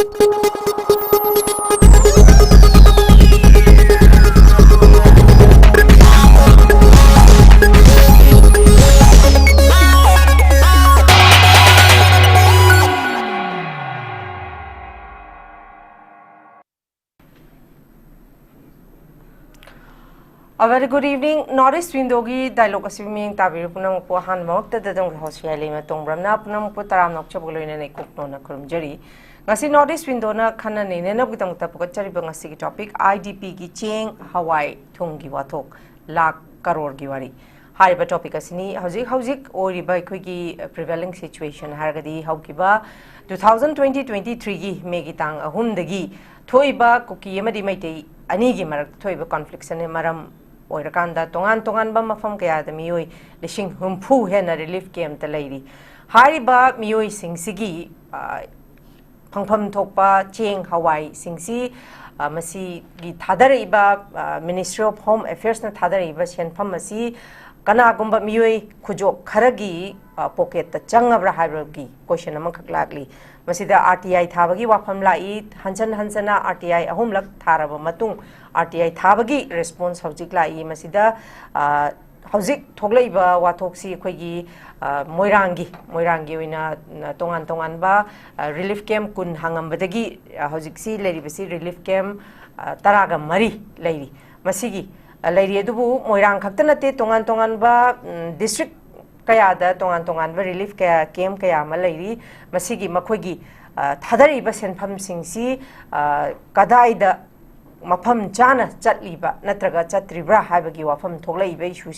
A very good evening. Northeast Windogi dialogue assuming Tabi Punam Pohan Mok, the Dong House LEIMA Tongramna, Punam Putaram of Chabolin and Cooknona Kurumjeri. Nasi Northeast Windona Kanan in a Butang Tapukachari Bangasi topic, IDP Cheng, Hawai Thum Wathok, Lakh, Wari. High topic asini, Hauzik, or by Quiggy prevailing situation, Hargadi, Haukiba, 2020-23 Megitang, Ahumdagi, Toiba, Kuki Yamadi Mate, Anigi Marak, Toiba conflicts and Maram. Oirakanda tongan ba mafam kaya da mioi lishing humpu hena relief camp ta leiri hariba mioi singsigi phangpham thokpa Cheng Hawai singsi masi gi thadariba Ministry of Home Affairs na thadariba senpham masi kana gumba mioi khujo kharagi pocket ta changabra haibagi question amakhak lagli masida RTI thabagi wafam lai hansana RTI ahumlak tharaba matung RTI thabagi response hojik lai masida hojik thoglaiba wathoksi khoigi moirangi oina tongan ba relief camp kun hangambadagi hojiksi leribasi relief camp taraga mari leiri masigi leiri adubu moirang khaktanate tongan ba district kaya da tongan ba relief kaya camp kaya ma leiri masigi makhoigi thadariba senpham singsi kadaida mafam chana chatliba natraga chatribra haibagi wafam thoglaiba issue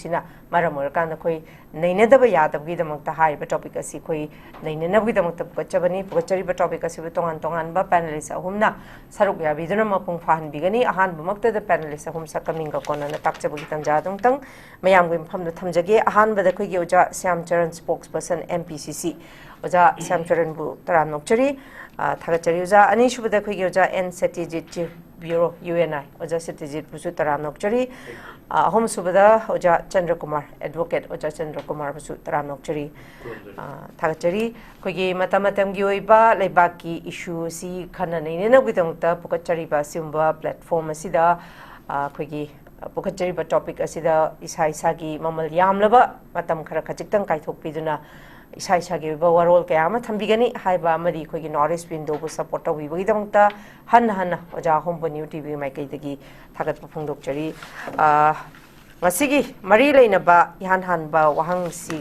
maram orakana khoi nainadaba yadabgi damakta haiba topic asi khoi nainanabgi damakta pukachabani pukachariba topic asi tongan ba panelist ahumna saruk yabiduna mapung fahan bigani ahan bumakta da panelist ahum sakaminga kona na takchabagi tanja dungtang mayamgi mafam da thamjage ahan bada khoi gi oja SHYAMCHARAN spokesperson MPCC oja SHYAMCHARAN bu taram nokchari thagachari oja ani shubada khoi gi oja SATYAJIT Bureau UNI Oja SATYAJIT Pusu Taram Nokchari Home Subada Oja KUMAR Advocate Oja KUMAR Pusu Taram Nokchari Thagachari Kogi Matamatam Gioiba Lebaki issue si Kananina Vidamta Pukachari Simba platform Asida Kogi Pukachari topic Asida Isai Sagi Mamal Yamlaba Matam Karakachitang Kaitok Piduna Isai Warol Kayama Tambigani, Haiba Madi, Kogi Norris window was supporter we with them Hanna, Oja Home newtv, my Kaitagi, Tagat Pung Chari. Masigi, Marilena ba, Ihan Hanba, Wahang si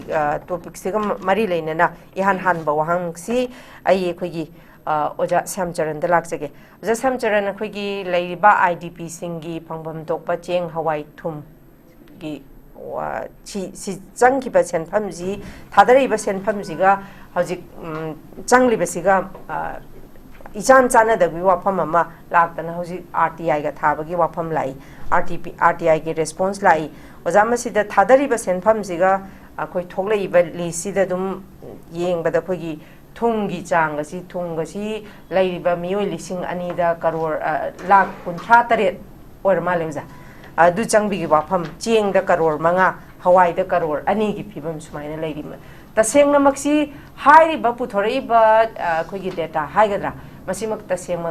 topic Sigam Marilena, Ihan Hanba, Wahang si, Aye Kogi, Oja SHYAMCHARAN, the Laksage. Oja SHYAMCHARAN, Kogi, Laiba IDP Singi, Pangpam Tokpa, Cheng, Hawai Thum. Si Chang Kiba Senpamzi, Tadariba Senpamziga, Hauzik Changli Basiga, Ichan Chana the Wapam Mama, Lakh and Hausi RTI got Habagi Wapam Lai, RTI get response Lai, Ozamasi the Tadariba Senpamziga, a quite totally but Lisi the Dum Ying but the Pugi Tungi Changasi, Tungasi, Lady Bamio, Lissing Anida, Karor, Lakh, Puntrataret, or Maluza. Du Changbigi Wapam, Cheng the Karor, Manga, Hawaii the Karor, Anigi Pibum Smine Lady. The same Namaxi, High Baputoriba, Quigi data, Higadra, Masimak the same,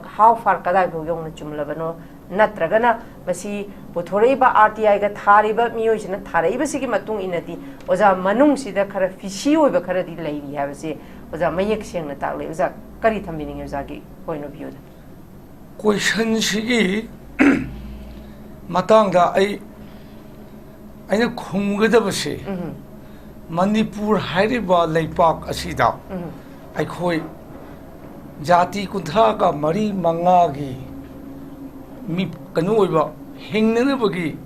how far Kadago Yong Chumlavano, Natragana, Masi, Putoriba, RTI got Hariba, Musin, Tariba Sigimatung inati, was a Manung the Karafishi with a Karadi lady, have a say, was a Mayak Sing Natali, was a Karita meaning Zagi, point of view. Question Shigi. Matangda aina khumgadabase Manipur hariba leipak asida aikhoi jati kuntha ka mari manga gi mi kanu oiba hingnabagi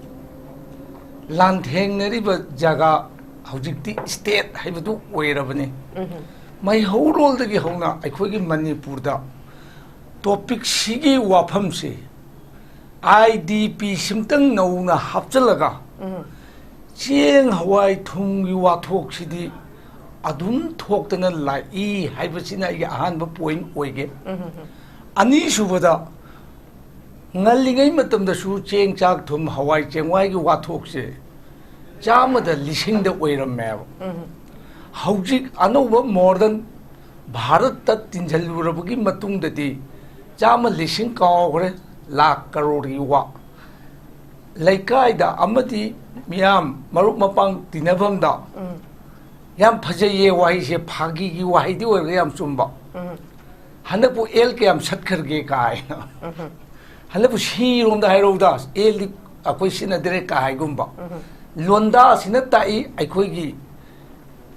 lanthengriba jaga hojikti state haibadu oirabani mai horol dagi hona aikhoi gi Manipur da topic sigi wafam se IDP simtang nauna hapchalaga Cheng Hawai Thum Wathok Sidi Adun Toktana Lai Hibasina Ahanba point oige Ani Subada Nalingai Matam the Shu Cheng Chak Thum Hawai Cheng Wai Wathok se Jama the Lishing the Waiter Mel Haujik Anova more than Bharat तीनजलुरबगी मतुंगददी चाम लिसिंग कावरे लाख करोड़ की वा लेकायदा अमदी मियाम मरुप मपांग तिनभमदा याम फजये वाही से फागी की वाही दी ओरे याम Chumba हनपु L के याम सत्खरगे काय हनपु सीरोंदा हायरोदा L दी अखोय सिनदरे काय गुम्बा लोंदा सिनताई अखोयगी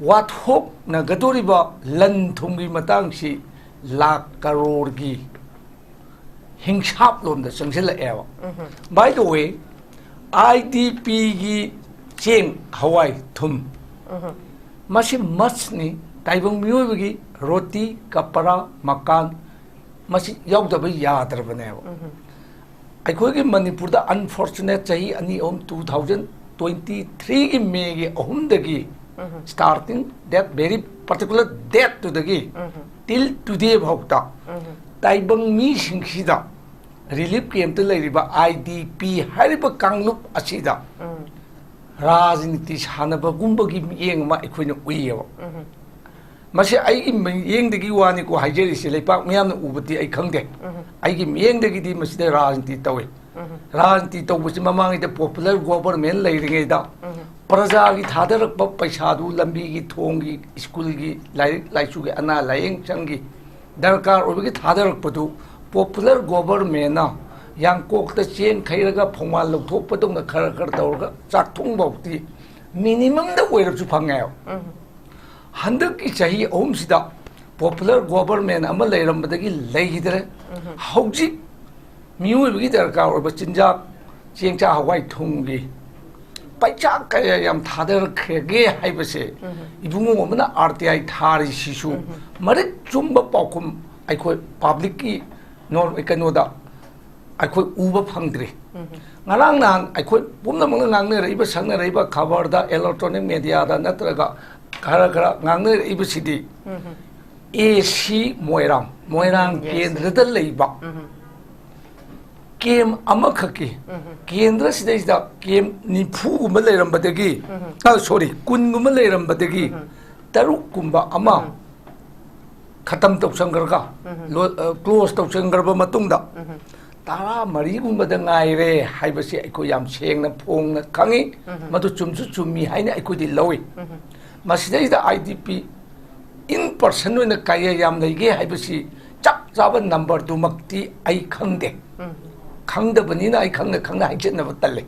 वाथोक न गदोरिबा लन थुंगी मतंगसी लाख करोड़ की हिंसाप लोमदा चंगसिलएबा बाय द वे आईडीपी की चेंग हवाई थुम मसी मचनी ताइबंग मियोबगी रोटी कपड़ा मकान मसी याउदब यादरबनेबा अखोयगी मणिपुर दा अनफॉर्चुनेट चाही अनि ओम 2023 की मे की अहुमदगी starting that very particular date to the gate till today about taibang mi singsida relief camp to leriba IDP hariba kanglup asida rajniti hanaba gumbagi yeng ma ikhoina uiyo mase ai yeng dagi wani ko haijeri se lepak miyam na ubati ai khangde ai gi yeng dagi di masida rajniti tawe rajniti tawbasi mamangi de popular government leiringai da प्रजा की थादरक पैसादू लंबी की थोंगी school की लाइसू के अना lying चंगी दरकार ओबगी थादरक पदू popular government यांग Coke chain खैरगा फोंमा लौथोपदों खर खर तौरगा चाकथोंग बौती मिनिमम द ओइरसु फंगे हंदक की चाही ओम सिदा पॉपुलर गवर्नमेंट अमा लेरमबदगी लेगिदरे हौजी मियोबगी दरकार ओब चिंजा चेंचा हवाई थुंगी पैसा कया याम थादरखे हाइबसे इबुंगो मना आरटीआई थारी सिसु मरे चुम्ब पाखुम अखोय पब्लिक की नॉर कनोदा अखोय उबा फंगद्रे ngarang nan अखोय पुमनमंग ngangne रइबा संगने रइबा खबर दा इलेक्ट्रॉनिक मीडिया दा नत्रगा खरा खरा ngangne रइबा सिदी एसी मोइरांग केंद्र दा लइबा केम अमखकी केंद्र सिदैदा केम निफुगुम लेरंबदगी सॉरी कुनगुम लेरंबदगी तरुकुंबा अमा खत्म तौसंगरगा क्लोज तौसंगरबा मतुंगदा तारा मरीगुंबदा ngaire हाइबसे अखो याम सेंगना फोंगना खंगी मदु चुमसु चुमी हाइना अखोदि लवे मसिदैदा आईडीपी इन पर्सन ओइना काया याम लेगे हाइबसी चक जाबा नंबर दुमक्ति आई खंगदे खंगदबनिना आई खंगना हाइजेनबा तल्ले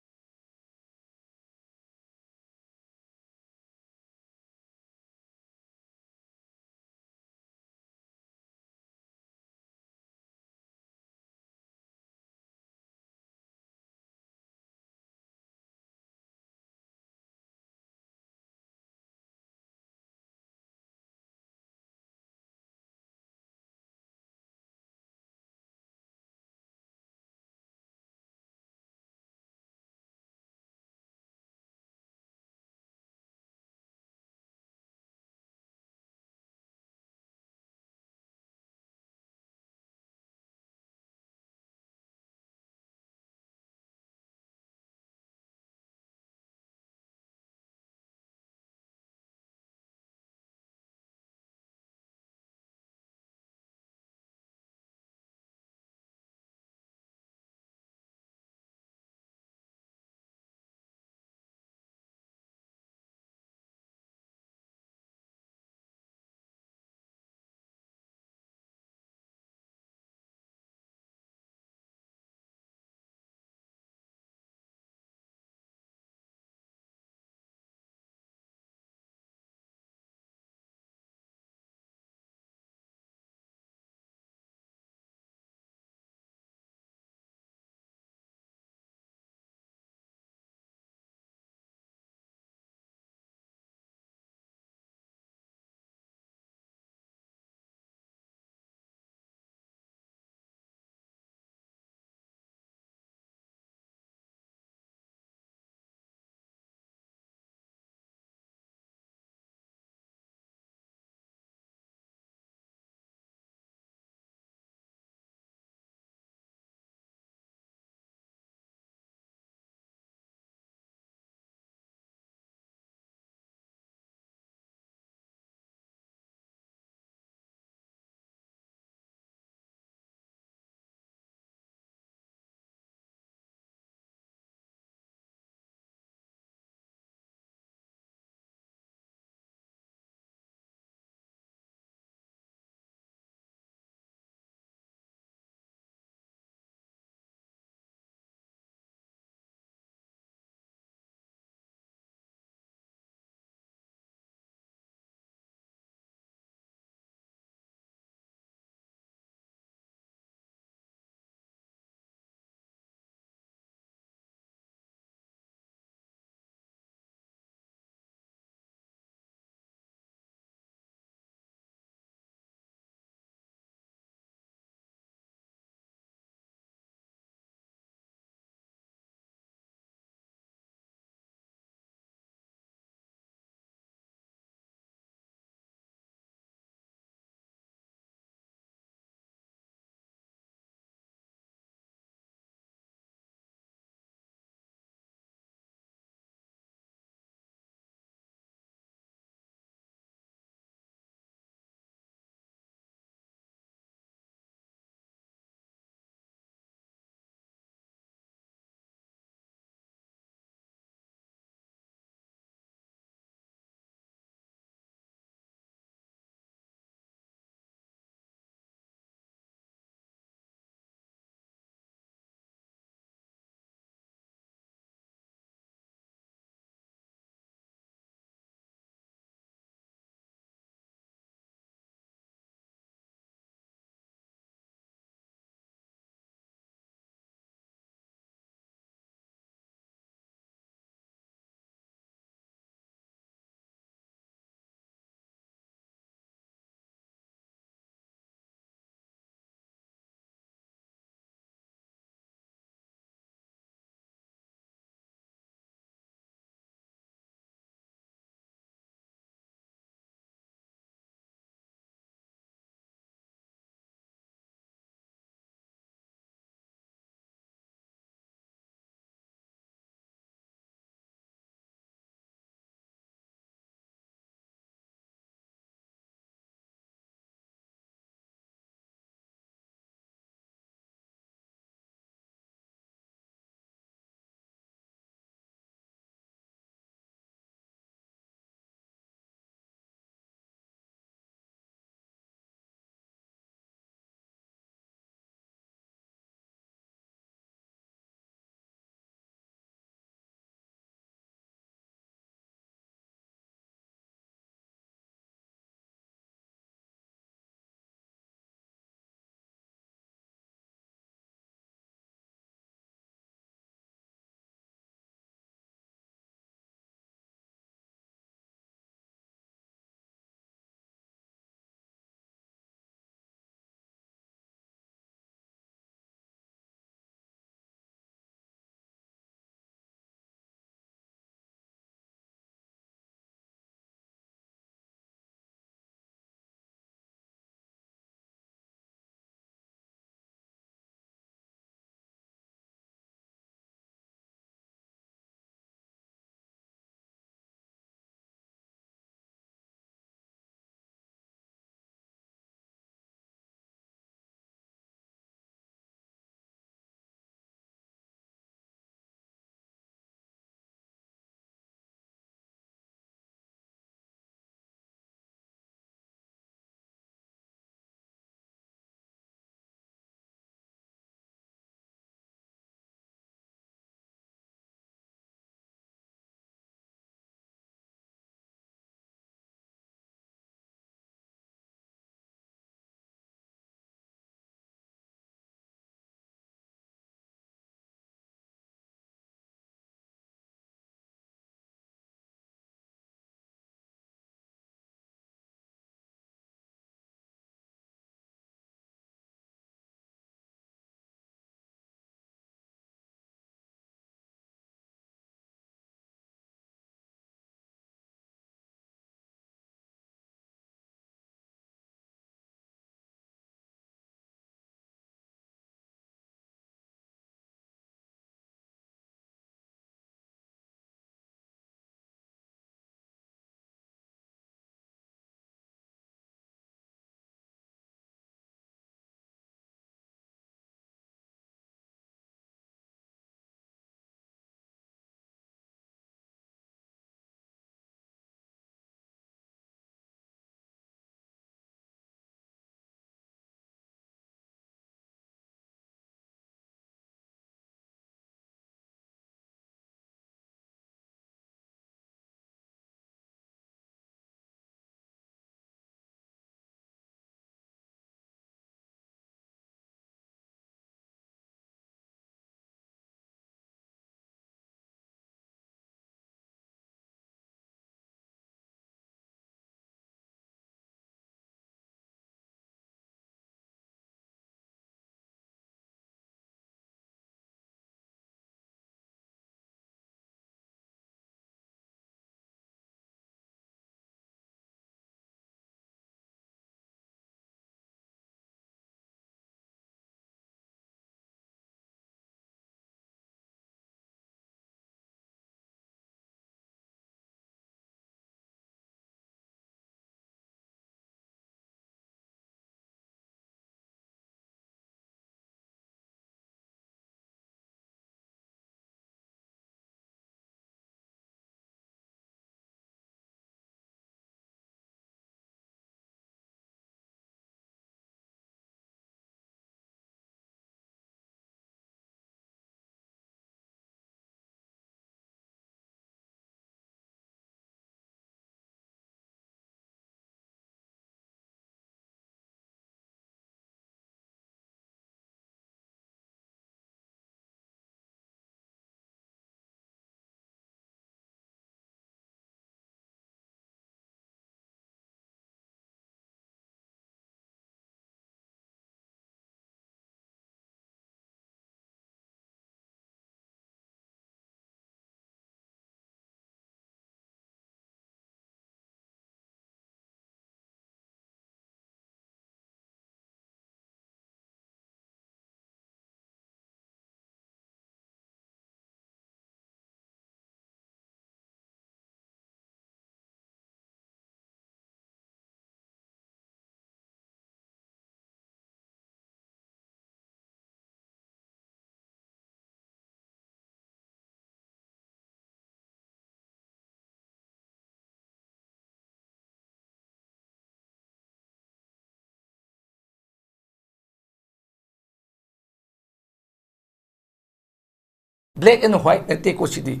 black and white nate ko sidi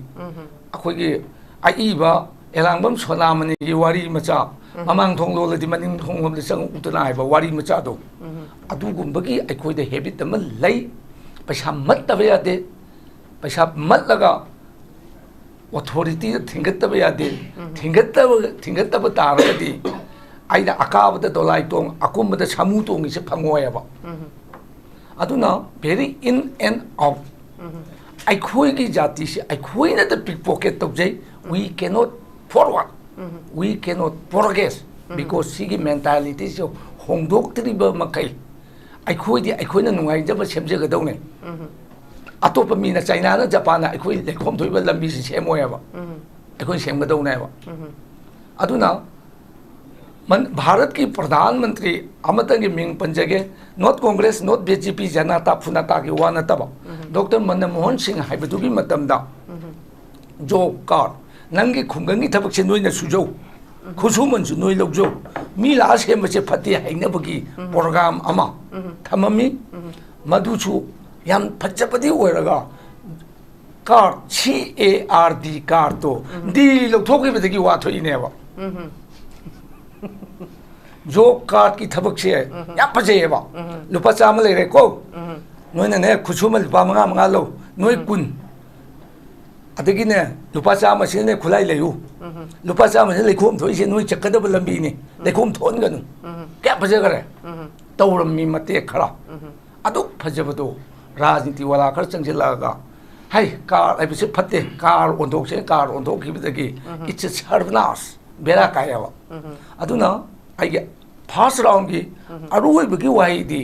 akhoi gi ai ba elangbam sonamani gi wari macha mamang thong lo la di maning thong lom le sang utana ai ba wari macha do adu gum bagi akhoi da habit am lei paisa mat ta ya de paisa mat laga authority thingat ta ya de thingat ta ba ta ra di ai da akaba da dolai tong akum da samu tong is phangoya ba aduna very in and out I khoi ki jati se I khoi na the pickpocket tok jai we cannot forward we cannot progress because sigi mentality so hongdok tri ba makai I khoi na nungai jaba semje ga dong ne atopa mi na China na Japan na I khoi le khom thoi ba lambi se semoya ba I khoi sem ga dong ne ba aduna Bharat की प्रधानमंत्री अमतंग मिंग पंजगे not Congress not BJP जनता फुनाता की वा नतब डॉक्टर मनमोहन सिंह हाइबदुगी मतमदा जॉब कार्ड नंगी खुंगंगी थबक से नोइना सुजौ खुसुमन सु नोइ लौजौ मी ला सेमबसे फते हाइनबगी प्रोग्राम अमा थममी मधुसु याम फजपदी ओइरगा कार्ड CARD कार्ड तो दी लौथोगिबदगी वा थोइनेबा जो कार्ड की थबक से या पजेबा लुपा चाम ले रे को नोइना ने खुसुम लुपा मंगा लो नोइ कुन अदगी ने लुपा चाम से ने खुलाई लेयु लुपा चाम से लेखोम थोइ से नोइ चक्कदब लंबी ने लेखोम थोन गनु क्या पजे करे तौरम मी मते खरा अदु फजबदो राजनीति वाला खर चंगजिलागा हाय कार आई बिसे फते कार ओंदोक से कार ओंदोक की इट्स सर्वनाश बेरा कायवा अदुना आई फर्स्ट राउंड की अरुई बगी वाई दी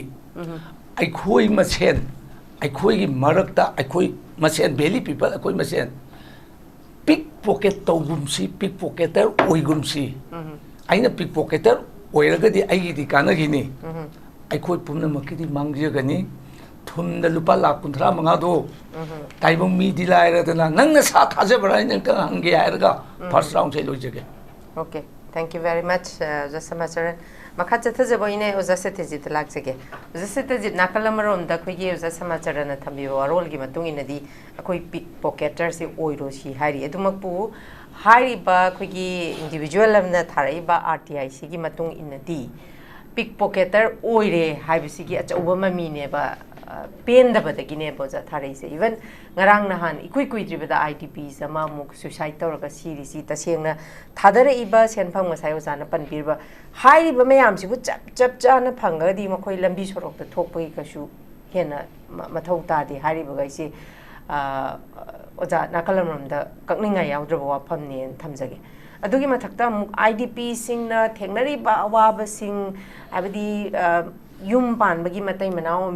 आई खोई मसेन आई खोई की मरकता आई खोई मसेन बेली पीपल आई खोई मसेन पिक पॉकेट तौगुमसी पिक पॉकेटर ओइगुमसी आई ना पिक पॉकेटर ओइरगदी आई दी कानगिनी आई खोई पुमना मकिदी मांगजगनी थुमदा लुपा लाख 15 मंगा दो ताइबं मी दिलायरदना नंग सा थाजबरा नंग हंगे आयरगा फर्स्ट राउंड से लोइजगे Okay, thank you very much, SHYAMCHARAN. Makhat Jathajaboine, SATYAJIT Laksege. SATYAJIT Nakalamarom, the Kuyi, SHYAMCHARAN, and Tamio, or all Gimatung in the Akui pickpocketers, Oiro, she, Hari, Edumapu, Hari ba, Kuyi, individual of the Tariba, RTI, Sigi Matung in the D. Pickpocketer, Oire, Hibisigi at Obama Mineba. Pain the Badagine Boza Tharis, even Narang Nahan, equiquity with the ITPs, a mamuk, suicide or a series, Tasiana, Tadara Iba, Senpang was I was on a Panpirba. High Bamayam, she would chap Jana Panga, the Makoi Lambis of the Topika shoe, Hena Matota, the Harry Bugasi, Oza Nakalam, the Kakninga Yaudra Pamni and Tamzagi. Adugi Matakta, IDP sing, Tenari Bawa sing, Abadi. Yum pan bagi matai manao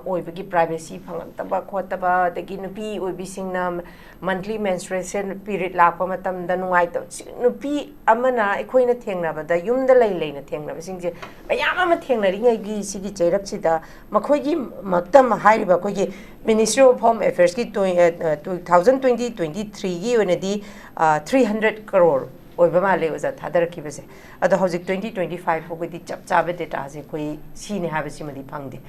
oi bagi privacy phangtaba khotaba dagi nupi oi bisingna monthly menstruation period lakpa matam da nungai to nupi amana ekhoina thengna ba da yum da lei leina thengna ba singje bayam ama thengna ri ngai gi sigi cheirak sida makhoi gi maktam hai ba khoi gi Ministry of Home Affairs ki 2020-23 gi onadi 300 crore Obama was at Hadar Kibase. At the Hosic 2025 with the Chapchabe data as a quay, seen Habisimadi Pangdi.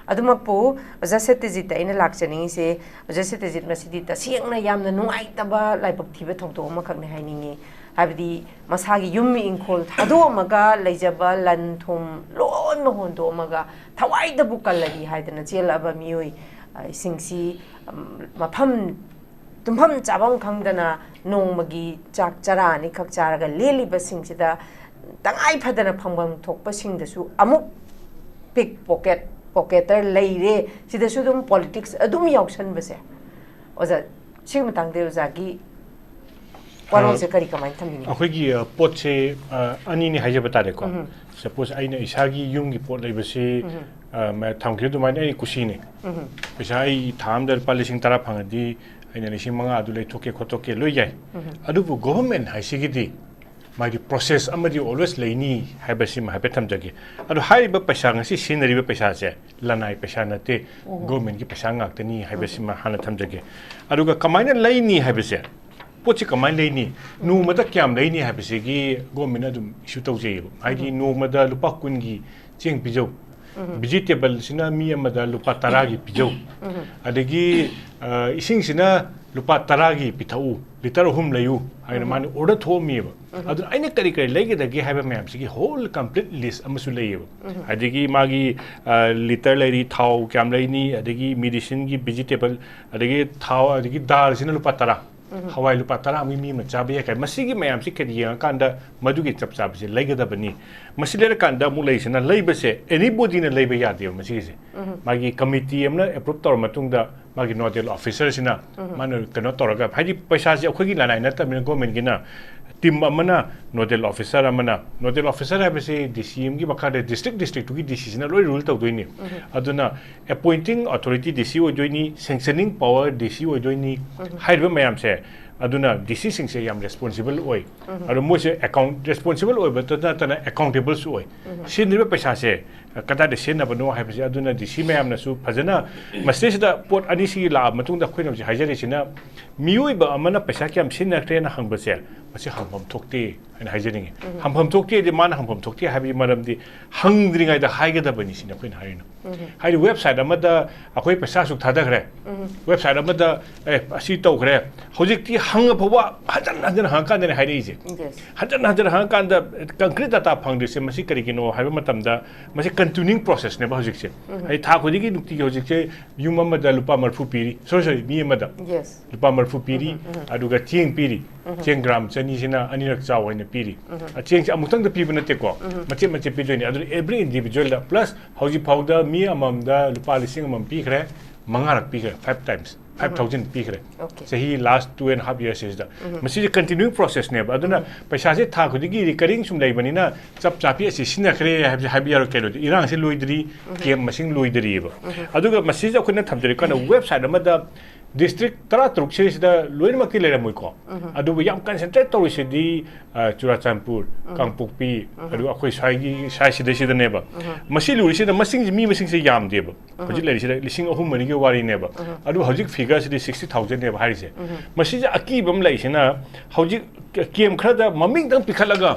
Adumapo, as I said, is it in a laxing, say, as I said, is it Masidita, seeing na yam the no itaba, like of Tibet of Domakang Haining, have the Masagi Yumi in cold, Hadomaga, Lejaba, Lantum, Lon Mohondo Omaga, Tawai the Bukaladi, Hide and a jail of a mui, Singsi, Mapam. Tumpam Chabang Kangdana, no Magi, Chak Charani, Kakcharaga, Lily Basing Sida, Tangai Padana Pambam talk passing the su, Amuk pocketer, lady, see the Sudum politics, a dumi auction base. Was a Chimatang de Zagi. What was the Karikaman Tamini? A Higi Poche, Anini Hajabataco. Suppose I know Ishagi Yungi Port Labasi, Tamki to mind any Kusini. Which I tam the polishing Tarapangadi. And Shimanga Adule took a Kotoke Loya. Adubu government, I see it. My process, Amadi always laini, Habasim, Habetam Jagi. Adu Hari Bapashang, see scenery Peshaze, Lanai Peshanate, government Gipashanga, Tani, Habesima, Hanatam Jagi. Aduga Kamina laini Habese. Pochika my laini, no mother cam laini Habesegi, government shoot of jail. I did no mother Lupakungi, Cheng Pijo. vegetable sina mi amada lupa taragi pijau adagi ising sina lupa taragi pitau liter hum layu aina mani order tho mi ba adu aina kari kari legi dagi haiba ma'am sigi whole complete list amasu layu adagi magi liter lady thau kam laini adagi medicine gi vegetable adagi thau adagi dal sina lupa tara Hawai lupa tara mi macabi kai masigi mayam si kedi yang kanda madugi cap cap se lagi da bani masile kanda mulai sena laiba se anybody na laiba ya dia masigi se magi committee amna approve tor matung da magi nodal officer sina manu kano toraga haji paisa se akhoi gi lanai na tamina government gi na team amana nodal officer habese DCM gi makha de district gi decision loi rule tau doini aduna appointing authority DC o joini sanctioning power DC o joini haiba mayam se aduna DC sing se yam responsible oi adu mo se account responsible oi but tana accountable su oi sin riba paisa se kada de sin abano habese aduna DC mayam na su phajana masle da pot ani si la matung da khoina haijari sina mioi ba amana paisa kyam sin na trena hangba se masi hangpam thokte ana haijani hangpam thokte de man hangpam thokte habi maram di hangdringai da haiga da bani sina khoina harina hairi website amada akoi paisa su thada gre website amada asi tau gre hojik ti hang phawa hajan hang kan ne hairi je hajan hang kan da concrete data phang de se masi kari kino haiba matam da masi continuing process ne ba hojik se ai tha khodi gi nukti hojik se yum amada lupa marfu piri sorry mi amada lupa marfu piri aduga cheng piri cheng gram chani sina anirak chaw haina piri cheng se amutang da piba nate ko mache pi joini adu every individual da plus hojik phawda mi amamda lupa lising amam pi khre mangarak pi khre 5 times 5,000 pi khre so he last 2.5 years is da masi continuing process ne aduna paisa se tha khudi gi recurring sum lai bani na chap chapi asi sina khre habi yar kelo irang se loidri kem masing loidri ba aduga masi ja khuna thamjari kana website amada district tara truk series da loin makti lera moi ko adu yam concentrate to se di Churachandpur Kangpokpi adu akhoi sai sida ne ba masi luri se da masing mi masing se yam de ba hojik lari se lising ahum mani ge wari ne ba adu hojik figure se 60,000 ne ba hari se masi ja aki bam lai se na hojik kem khra da maming dang pikhalaga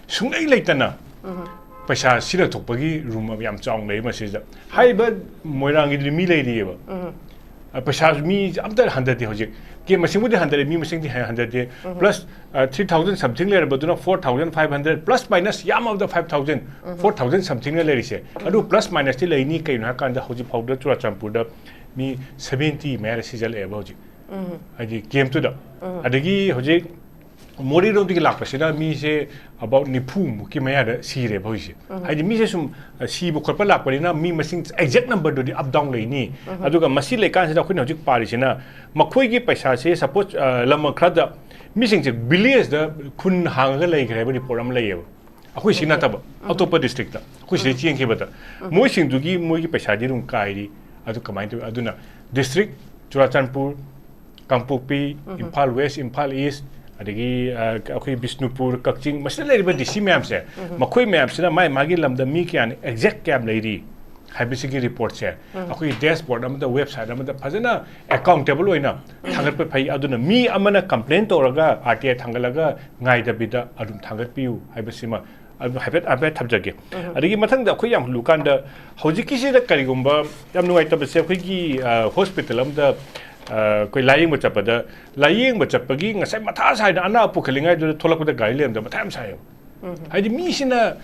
sungai leitana paisa sira thokpagi room yam chong lei masi ja haiba moirang gi mi lei ri ba paisa mi amta 100 de hojik ke masing budi 100 mi masing di 100 de plus 3,000 something layer baduna 4,500 plus minus yam of the 5,000 4,000 something layer se adu plus minus ti leini kai na kan da hojik powder Churachandpur da mi 70 mer sijal e ba hojik aji game to da adagi hojik mori rom ti Lakh pasina mi se about niphum ki maya da sire ba hoise haji mi se sum si bu khorpa Lakh parina mi masing exact number do di up down leini aduga masi le kan se da khoi hojik pari sina makhoi gi paisa se suppose lam khra da mi sing se billions da khun hang ga lei gre ba ni program lei ba akhoi sina ta ba atopa district da akhoi se chieng ke ba da moi sing du gi moi gi paisa di rum kai ri adu kamai tu aduna district Churachandpur Kangpokpi Imphal West Imphal East adagi akhoi Bishnupur Kakching masle leriba DC ma'am se makhoi ma'am se na mai magi lamda mi kyan exact cam leiri haibisigi report se akhoi dashboard amada website amada phajana accountable oina thangat pe phai aduna mi amana complaint toraga RTI thangalaga ngai da bida adum thangat piu haibisima adu habet thabjage adagi mathang da akhoi yam lukan da hojiki se da karigumba yam nuai ta se akhoi gi hospital amda koi lying ba chapada lying ba chapagi ngasai matha sai na ana pukhalingai du tholak da gari lem da matham sai haidi mi sina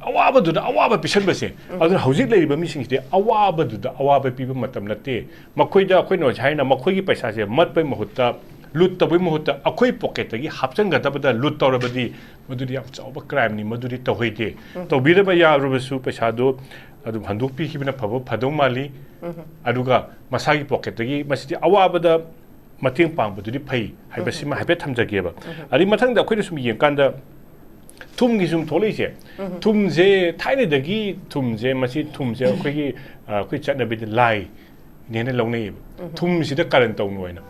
awaba du da awaba pisan ba se adu hojik lei ba mi sing de awaba du da awaba pi ba matam nate makhoi da khoi no jhaina makhoi gi paisa se mat pai mahutta lut ta bai mahutta akhoi pocket gi hapchang ga da ba lut tor ba di maduri yam chawba crime ni maduri to hoide to bi da ba ya ru su paisa do adu handuk pi khibna phabo phadong mali aduga masagi pocket gi masiti awabada mating pangbuduri phai haibasima haibe thamjage ba ari mathang da khoi sum yeng kan da thum gi sum tholei se thum je thaine dagi thum je masi thum je khoi gi khoi chatna bi lai ne ne longnei thum si da karan taw noina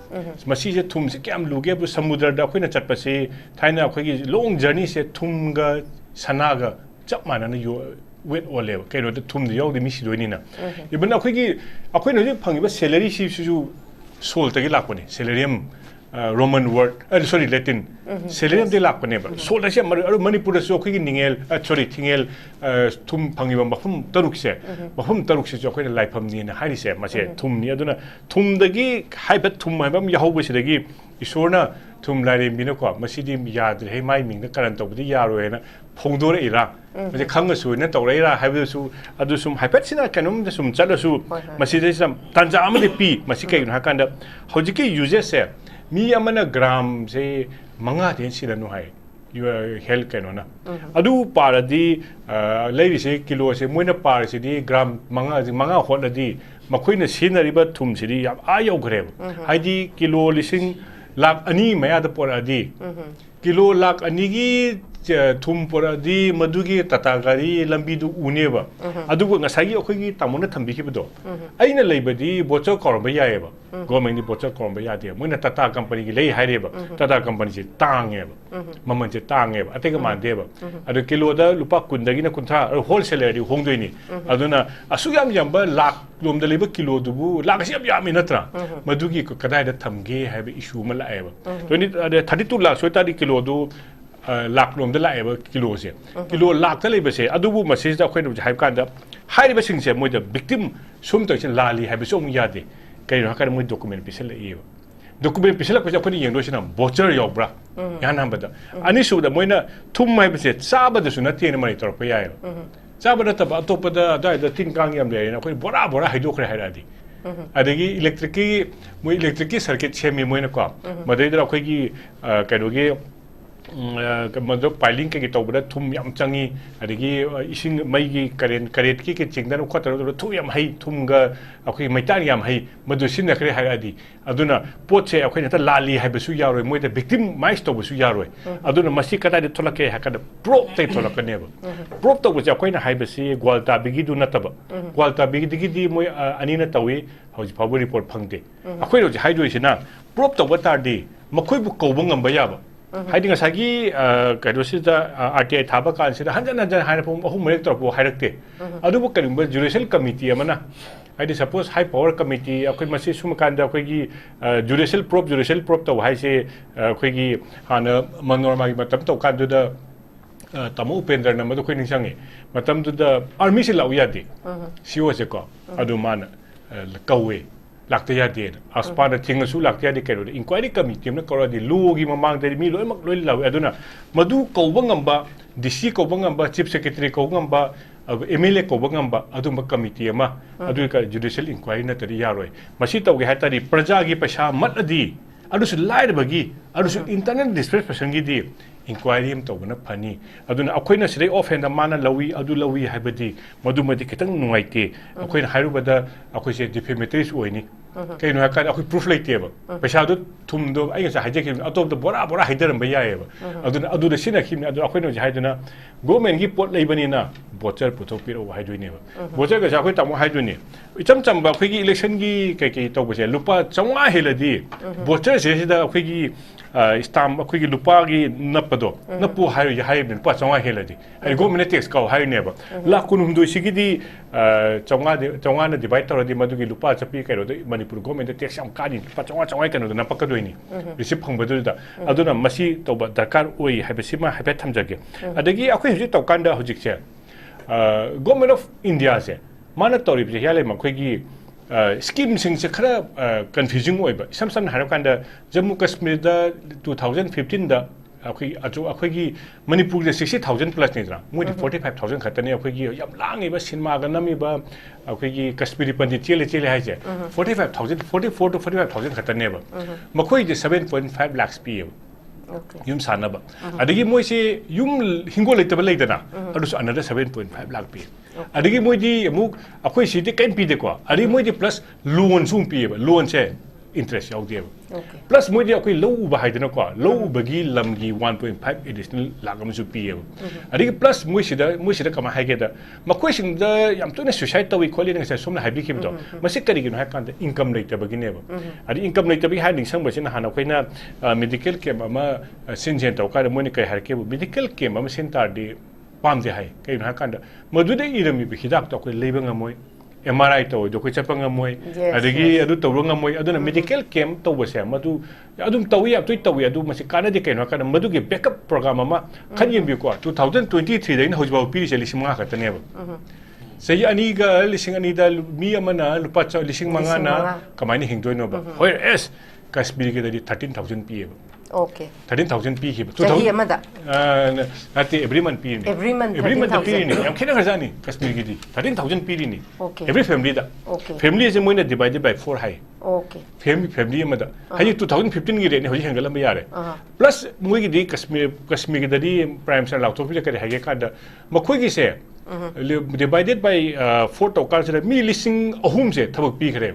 masi je thum se kyam luge bu samudra da khoi na chatpa se thaina khoi gi long journey se thum ga sana ga chap mana na yo wet or level kai no thum de yog de mi si doini na ibna akhoi no je phangiba salary si su sol ta gi lakpani salary am Roman word sorry Latin selenium de Lakh ne ba so la se Manipur so khoi ningel sorry thingel thum phangi ba mafum taruk se jo khoi lai pham ni na hari se ma se thum ni aduna thum dagi haibat thum mai bam yaho ba se dagi isorna thum lai re mino ko masidi yad he mai ming na karan to budi yaro na phongdor ira ma se khang su na to ra haibu su adu sum haibat sina kanum da sum chala su masidi sam tanja amade pi masi kai na kan da hojiki uses se mi amana gram se manga den sila no hai your health kanona adu paradi leiri se kilo se moina par se di gram manga hot di makoina sinariba thum se di ayo greb haidi kilo lising lakh ani maya da poradi kilo lakh ani gi thum poradi madugi tatagari lambi du uneba adu ngasagi okhigi tamona thambi khibido aina leibadi bocho korba yaeba government ni bocho korba yade moina tata company gi lei haireba tata company ji tangeba maman ji tangeba atega mandeba adu kilo da lupa kundagi na kuntha wholesaler ri hongdoini aduna asugam yamba lakh lomda leiba kilo dubu lakh siam yami natra madugi ko kadai da thamge haiba issue ma laeba 32 lakh soita di kilo du lakh lom da laeba kilo se kilo lakh ta leba se adubu message da khoin du haib kan da hairiba sing se moi da victim sum ta chen lali haiba sum yade kai no kan moi document pisel e document pisel ko ja khoni yeng do sina voucher yok bra yan ham bada ani su da moina thum mai se saba da suna tiene mai tor pa ya saba da ta ba to pa da tin kang yam le na khoi bora haido khre hairadi adagi electric circuit chemi moina ko madai da khoi gi kaidogi mado piling ke tawbada thum yam changi adagi ising mai gi current ki ke chingdan khotar thu yam hai thum ga akhoi maitan yam hai madu sin na kre hairadi aduna poche akhoi ta lali hai besu yaroi moi da victim mais to besu yaroi aduna masi kata de tholake hakada prop te tholakane ba prop to ja khoi na hai besi gwalta bigi du nataba gwalta bigi digi moi anina tawi hauji pabu report phangde akhoi ro hai doi sina prop to batar di makhoi bu ko bangam ba yaba haiding asagi kadosida RTI thaba kan sida hanjan haina pom ahum rek torpo hairakte adubu kalimba judicial committee amana haidi suppose high power committee akoi masi sumakanda akoi gi judicial probe to hai se akoi gi hana manorma gi matam to kan du da tamu upendra na madu khoi ningsangi matam du da army se lau yadi siwo se ko adu mana kawe lakta yade aspana thinga su lakta yade kero inquiry committee na koro di lugi mamang de mi loi mak loi law aduna madu kobangamba DC kobangamba chief secretary kobangamba MLA kobangamba aduma committee ama adu ka judicial inquiry na tari yaroi masi tawge hatari praja gi paisa mat adi adu su laid bagi adu su internet disperse person gi di inquiry am tawna phani aduna akoina sire offhand mana lawi adu lawi haibadi madu madi kitang nuaite akoina hairubada akoi se defamatory oini kai no ka akoi proof laite ba paisa du thum do ai ga haje ki atop do bora haidaram ba yae ba adu da sina khim adu akoina ja haiduna government gi pot leibani na voucher puthok piro haidune ba voucher ga ja akoi tamo haidune icham cham ba khoi gi election gi kai to ba se lupa changwa heladi voucher se da khoi gi stamp akoi gi lupa gi napado napu hai hai ben pa changwa heladi ai government tax ka hai ne ba la kunum do sigi di changwa na divide tor di madu gi lupa chapi kai ro manipur government tax am ka di pa changwa kai no na pa ka doini receive phang badu da aduna masi to ba darkar oi hai besima hai pe thamjage adagi akoi hujik to kanda hujik che government of india se mana tori bi hiale ma khoi gi scheme sing se khara confusing oi ba sam har kanda jammu kashmir da 2015 da akoi gi manipur de 60000 plus ni dra moi 45000 khatane akoi gi yam lang ba cinema ga nami ba akoi gi kashmiri pandit chele hai je 45000 44 to 45000 khatane ba makhoi de 7.5 lakhs pi yum sana ba adigi moi se yum hingol leitaba leidana adu another 7.5 lakh pi adigi moi di amuk akoi si de kan pi de ko adigi moi di plus loan sum pi ba loan se interest yaw de plus moi di akoi low ba haidana ko low bagi lamgi 1.5 additional lakh am su pi adigi plus moi sida kama haige da makoi sing da yam to na society tawi kholi na se somna habi ki do masi kari gi no hakan da income leitaba gi ne ba adi income leitaba gi hading sang ba sin hana khoi na medical camp ama sinjen to ka moi ni kai har ke medical camp ama sin tar di pam de hai kai no hakan da madu de irami bi hidak to khoi leiba nga moi MRI to do ko chapa ngamoi adagi adu tawro ngamoi aduna medical camp to bose madu adum tawi up to adu masi kana de keno kana madu ge backup program ama khan yem bi ko 2023 da in hojba pi se lising ma ka tane ba sei ani ga lising ani da mi amana lupa cha lising manga na kamai ni hingdoi no ba hoi es Kashmir ge da 13000 pi Okay. 13,000 pi ki. Chahi amada. Ati every month pi ni. Every month pi ni. Am kena khazani Kashmir ki di. 13,000 pi ni. Okay. Every family da. Okay. Family is moina divided by 4 high. Okay. Family amada. Haji 2015 gi re ni hoji hangala ma yare. Plus moi gi di Kashmir gi da di prime minister Lakh Topi ka hage ka da makhoi gi se divided by 4 to kal se mi lising ahum se thabak pi khare.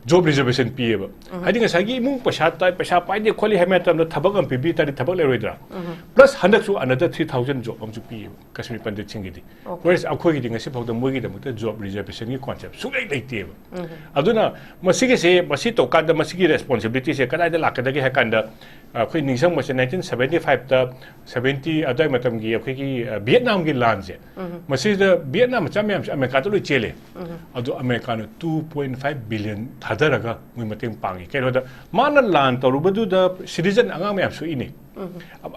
Job reservation PA. I think a mung Pashata, Pasha Pai, the quality Hamatam, the Tabak and PB, the Tabak Eredra. Plus 100 to another 3,000 job on to PA, Kashmir Pandit Chingidi. Whereas I'm quoting a sip of the Mugi, the job reservation concept. So like Table. Aduna, Masiki say, Masito Kanda Masiki responsibilities, a Kanada Lakadaki Hakanda, Queen Nisam was in 1975 to 70 other Matamgi, Vietnam Gilans. Masis the Vietnam, American Chile. Although Americano 2.5 billion. Hadaraga, we mating pangi. Kaya da mana land to rubadu da citizen ang may amso ini.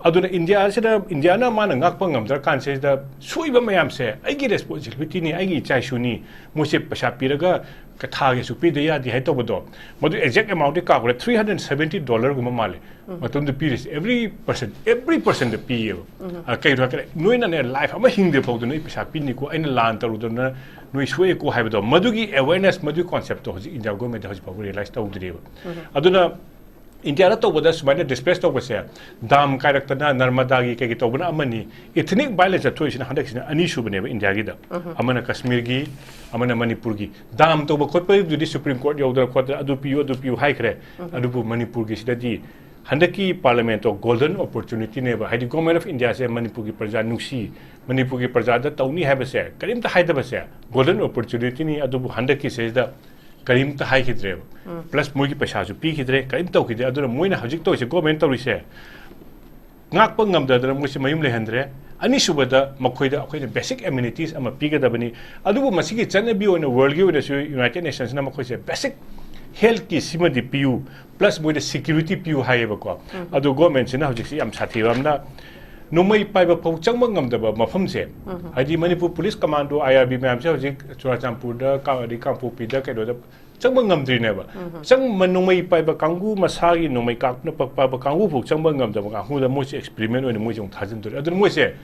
Aduna India sida Indiana mana ngak pangam dar kan says da sui ba mayam se ai gi responsibility ni ai gi chai shuni mo se pasha piraga ka thage su pi de ya di hai to bodo modu exact amount ka ko $370 guma male matum de piris every person the pi kai ro ka noina ne life ama hing de pok do nei pasha pi ni ko ai land to ru na noi sui ko hai bodo madugi awareness madu concept to India government has realize to udri aduna India to boda sumana displace to bose dam character na Narmada gi ke to bana amani ethnic violence to is na handak sina ani shu bane India gi da amana Kashmir gi amana Manipur gi dam to ba khot pa di Supreme Court yodra khot adu piu hai kre adu bu Manipur gi sida di handaki parliament to golden opportunity ne ba hadi government of India se Manipur gi praja nuksi Manipur gi praja da tawni ha ba se karim ta hai da ba se golden opportunity ni adu bu handaki se da Karim ta hai kidre plus moi ki paisa ju pi kidre karim to kidre adura moina hajik to se government to rise ngak pa ngam da dra moi se mayum le handre ani subada makhoi da akhoi basic amenities ama pi ga da bani adubu masigi chana bi on world gi ona United Nations na makhoi se basic health ki sima di piu plus moi da security piu hai ba ko adu government se na hajik si am sathi ramna Numai pai ba pau changma ngam da ba mafam se hadi Manipur Police Commando IRB ma'am se hojik Churachampur da ka ri Kampu pi da kai do da changma ngam dri ne ba chang manumai pai ba kangu masagi numai kak na pa ba kangu pu changma ngam da ba hu da mo se experiment oina mo jong thajin do adun mo se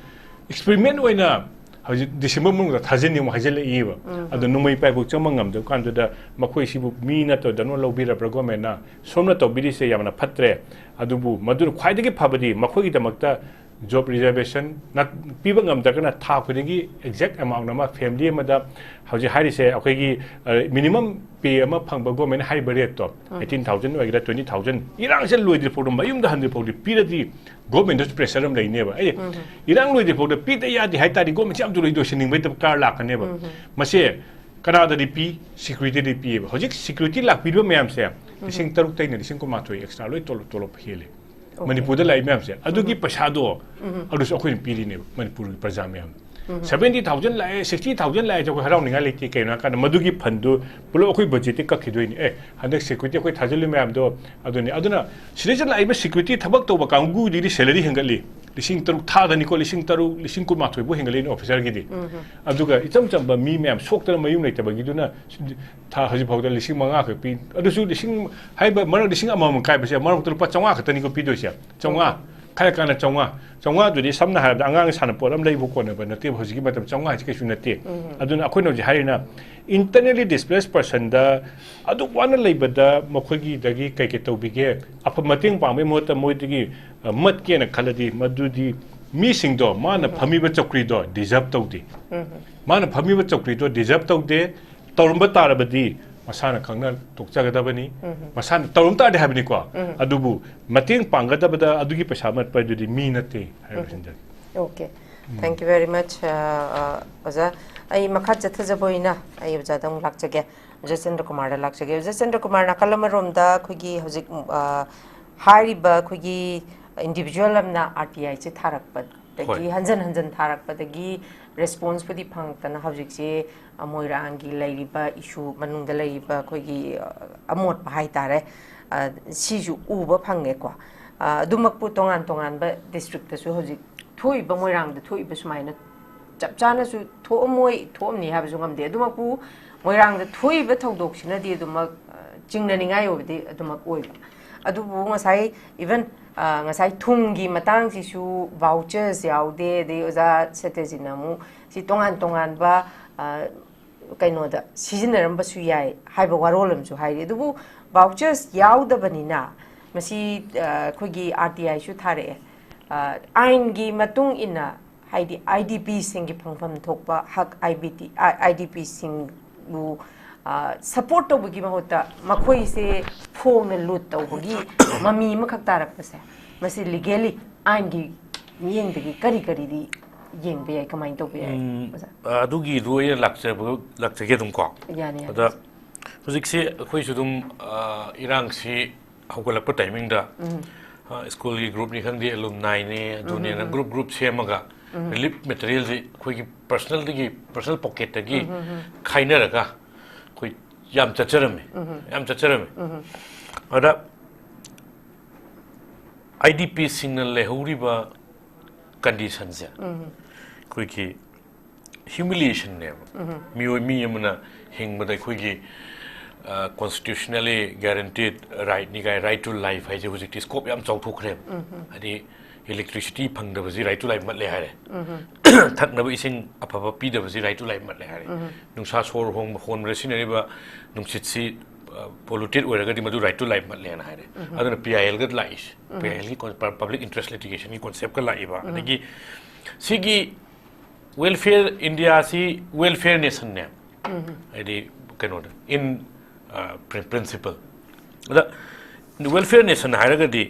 experiment oina hojik December mung da thajin ni mo hajel e ba adun numai pai bu changma ngam da kan da makhoi sibu mi na to da no lo bi ra government na somna to bi se yamna phatre adubu madur khwai de ki phabadi makhoi gi damakta job reservation not people ngam da kana tha khudingi exact amount nama family ma da hauji hari se akhoi gi minimum pay ama phangba government hari rate to 18,000 or 20,000 irang se loi dir photo mayum da 100 photo pi di government dos pressure am lai ne ba ai irang loi dir photo pi da ya di hai ta di government am du loi do sining bai ta kar la ka ne ba mase kana da di pi security di pi ba hojik security lak pi do mayam se sing taruk tai ne sing ko ma thoi extra loi tolo hele Manipur da lai ma'am se adugi pasado adus akhoi piri ne Manipur gi praja ma'am 70,000 lai 60,000 lai jo harau ninga leti ke na kan madugi phandu pulo akhoi budget ka khidoi ni handak security akhoi thajali ma'am do aduna citizen lai ba security thabak to ba kangu di salary hengali lising taruk tha da ni ko lising ku ma thoi bo hengali ni officer gi di aduga icham cham ba mi ma'am sok tar mayum nei ta ba gi duna tha haji phau da lising manga ka pi adusu lising hai ba mar lising amam kai ba se mar tu pa changa ka tani ko pi do sia changa khai kana changa du di samna ha da angang sana poram lei bu ko na ba na te hoji matam changa ji ke su na te aduna akhoi no ji haina internally displaced person da adu wana lei ba da makhoi gi dagi kai ke to bi ge apa mating pa me mo ta moi digi mat ke na khaladi madu di mi sing do mana phami ba chokri do deserve to di mana phami ba chokri do deserve to de torumba tarabadi masana khangna tokcha da bani masana torum ta de habni ko adubu mating panga da bada adugi paisa mat pa dudi mi nate okay thank you very much oza ai makha chatha jaboina ai oza dang lakchage Chandra Kumar da lakchage Chandra Kumar na kalama rom da khogi hojik hari ba khogi individual amna RTI che tharak pa dagi hanjan tharakpadagi response pudi phangtana hawjikse moirangi lairiba issue manungda lairiba khoigi amot ba hai tare siju uba phange ko adumakpu tongan ba district ta su hawjik thoi ba moirang da thoi ba sumaina chap chana su thomoi thomni ha ba su ngamde adumakpu moirang da thoi ba thodok sina di adumak jingna ningai obdi adumak oi adubu ngasai even ngasai thumgi matang si su vouchers yaude de oza SATYAJIT namu si tongan ba kaino da sizinaramba su yai haiba warolam su hairi adubu vouchers yaudabanina masi khogi RTI su thare ain gi matung ina haidi IDP singi phangpham thokpa hak IDP sing bu support tawbagi mahota makhoi se phone lut tawbagi mami makhak tarak pase masi legally aingi yengdagi kari di yengbe ai kamai tawbe ai adugi ruya lakse dum ko yani ada hujikse khoi sudum irang si hawgalak pa timing da school gi group ni khangdi alumni ne adune na group semaga relief material ji khoi gi personal pocket gi khaina raga khoi yam chacharame ada IDP signal le horiba conditions ya khoi ki humiliation ne mi amna hingmada khoi gi constitutionally guaranteed right to life hai je hujik scope yam chawthokre adi electricity phangdabasi right to life mat le hare thaknaba ising apaba pidabasi right to life mat le hare nungsa sor hong hon resinari ba nungchitsi polluted oiragadi madu right to life mat le na hare aduna PIL gad lais PIL ki public interest litigation ki concept ka laiba adagi sigi welfare India si welfare nation ne adi kano in principle the welfare nation haragadi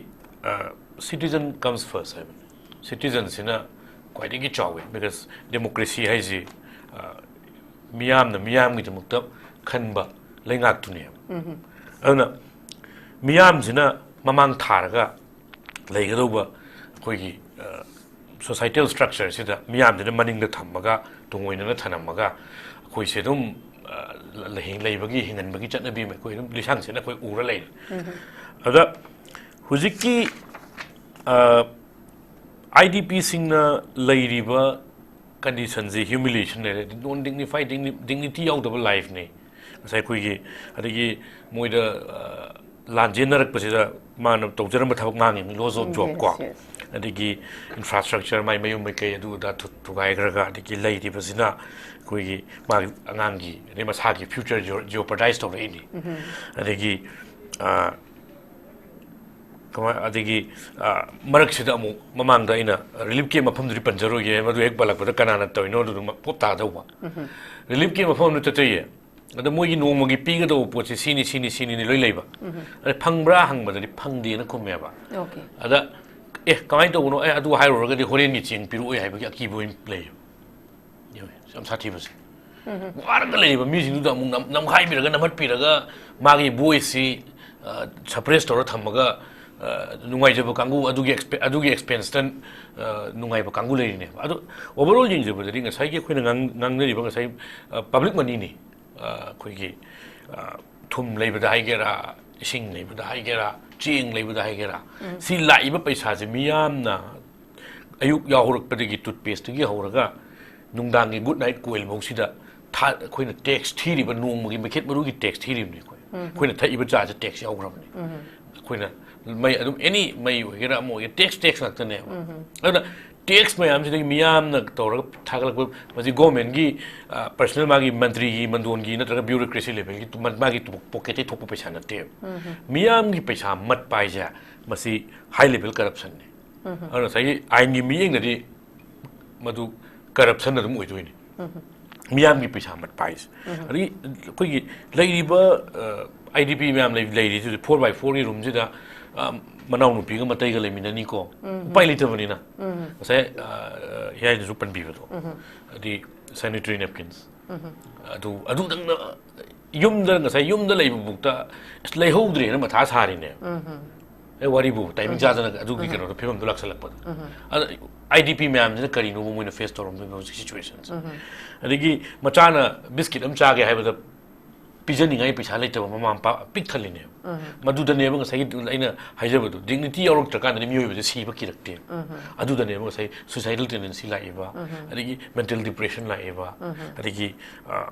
citizen comes first citizens in a quite a chawe because democracy has miyam gi jamukta khanba lengak tune ana miyam sina mamang tharaga leigadoba khoi societal structure sida miyam de maning da thamaga tungoina na thanamaga khoi se dum lehing leibagi hingan bagi chatnabi me khoi dum lisang sina khoi ura lei ada hujiki IDP singna lairiba conditions humiliation non dignified dignity out of life ne sai khoi gi adigi moida lanjenarak pasida man tawjaram thabak ngangi loss of job ko adigi infrastructure mai mayum mai kai adu da thugai graga adigi lairi pasina khoi gi ma angangi ne masagi future jeopardized already adigi adigi marak sida amu mamang da ina relief ke mafam duri panjaro ye madu ek balak pada kanana toino du pop ta dawa relief ke mafam nu tataye ada moi gi nong gi pi ga do po sini ni loi leiba ada phangbra hangba da phangdi na khome ba okay ada kamai to no adu hairo ga di horen gi ching piru oi haiba ki boin play yo sam sati bas war ga leiba mi sing du da mu nam khai bi ga namat pi ga magi voice suppress to thamaga nungai jabo kangu adugi expense tan nungai ba kangu leini ne adu overall jing jabo ring sai ge khoina ngang ne ba sai public money ni khoi gi thum leiba da haigera sing leiba da haigera ching leiba da haigera si lai ba paisa je miyam na ayuk ya horak padagi toothpaste gi horaga nungdang gi good night coil mo sida tha khoina tax thiri ba nung mo gi market maru gi tax thiri ni khoina thai ba cha tax ya horam ni khoina mai adum any mai gira mo ye tax laktane ada tax mai am sidagi miyam na tora thagalak maji government gi personal magi mantri gi mandon gi natra bureaucracy level gi magi pocket thok paisa na te miyam gi paisa mat paisa masi high level corruption ne ana sai ain gi miyeng na di madu corruption na dum oidoi ni miyam gi paisa mat pais ari koi gi leiriba IDP miyam leiri 4x4 gi room jida manau nu piga matai ga lemina ni ko pai litabani na sai HEEYAI ju pan bi do di sanitary napkins adu dang yum da sai yum da lei bukta lei hodre na matha sari ne Wari bu timing charge na adu ki kano phim dulak salak pa IDP ma'am ne kari no mo face to rom situations adigi machana biscuit am cha ge hai ba pijani ngai paisa lai ta mama pa pik thali ne madu da ne ba sai aina haija ba dignity yorok ta kan ni mi ba si ba ki rakte adu da ne ba sai suicidal tendency lai ba adigi mental depression lai ba adigi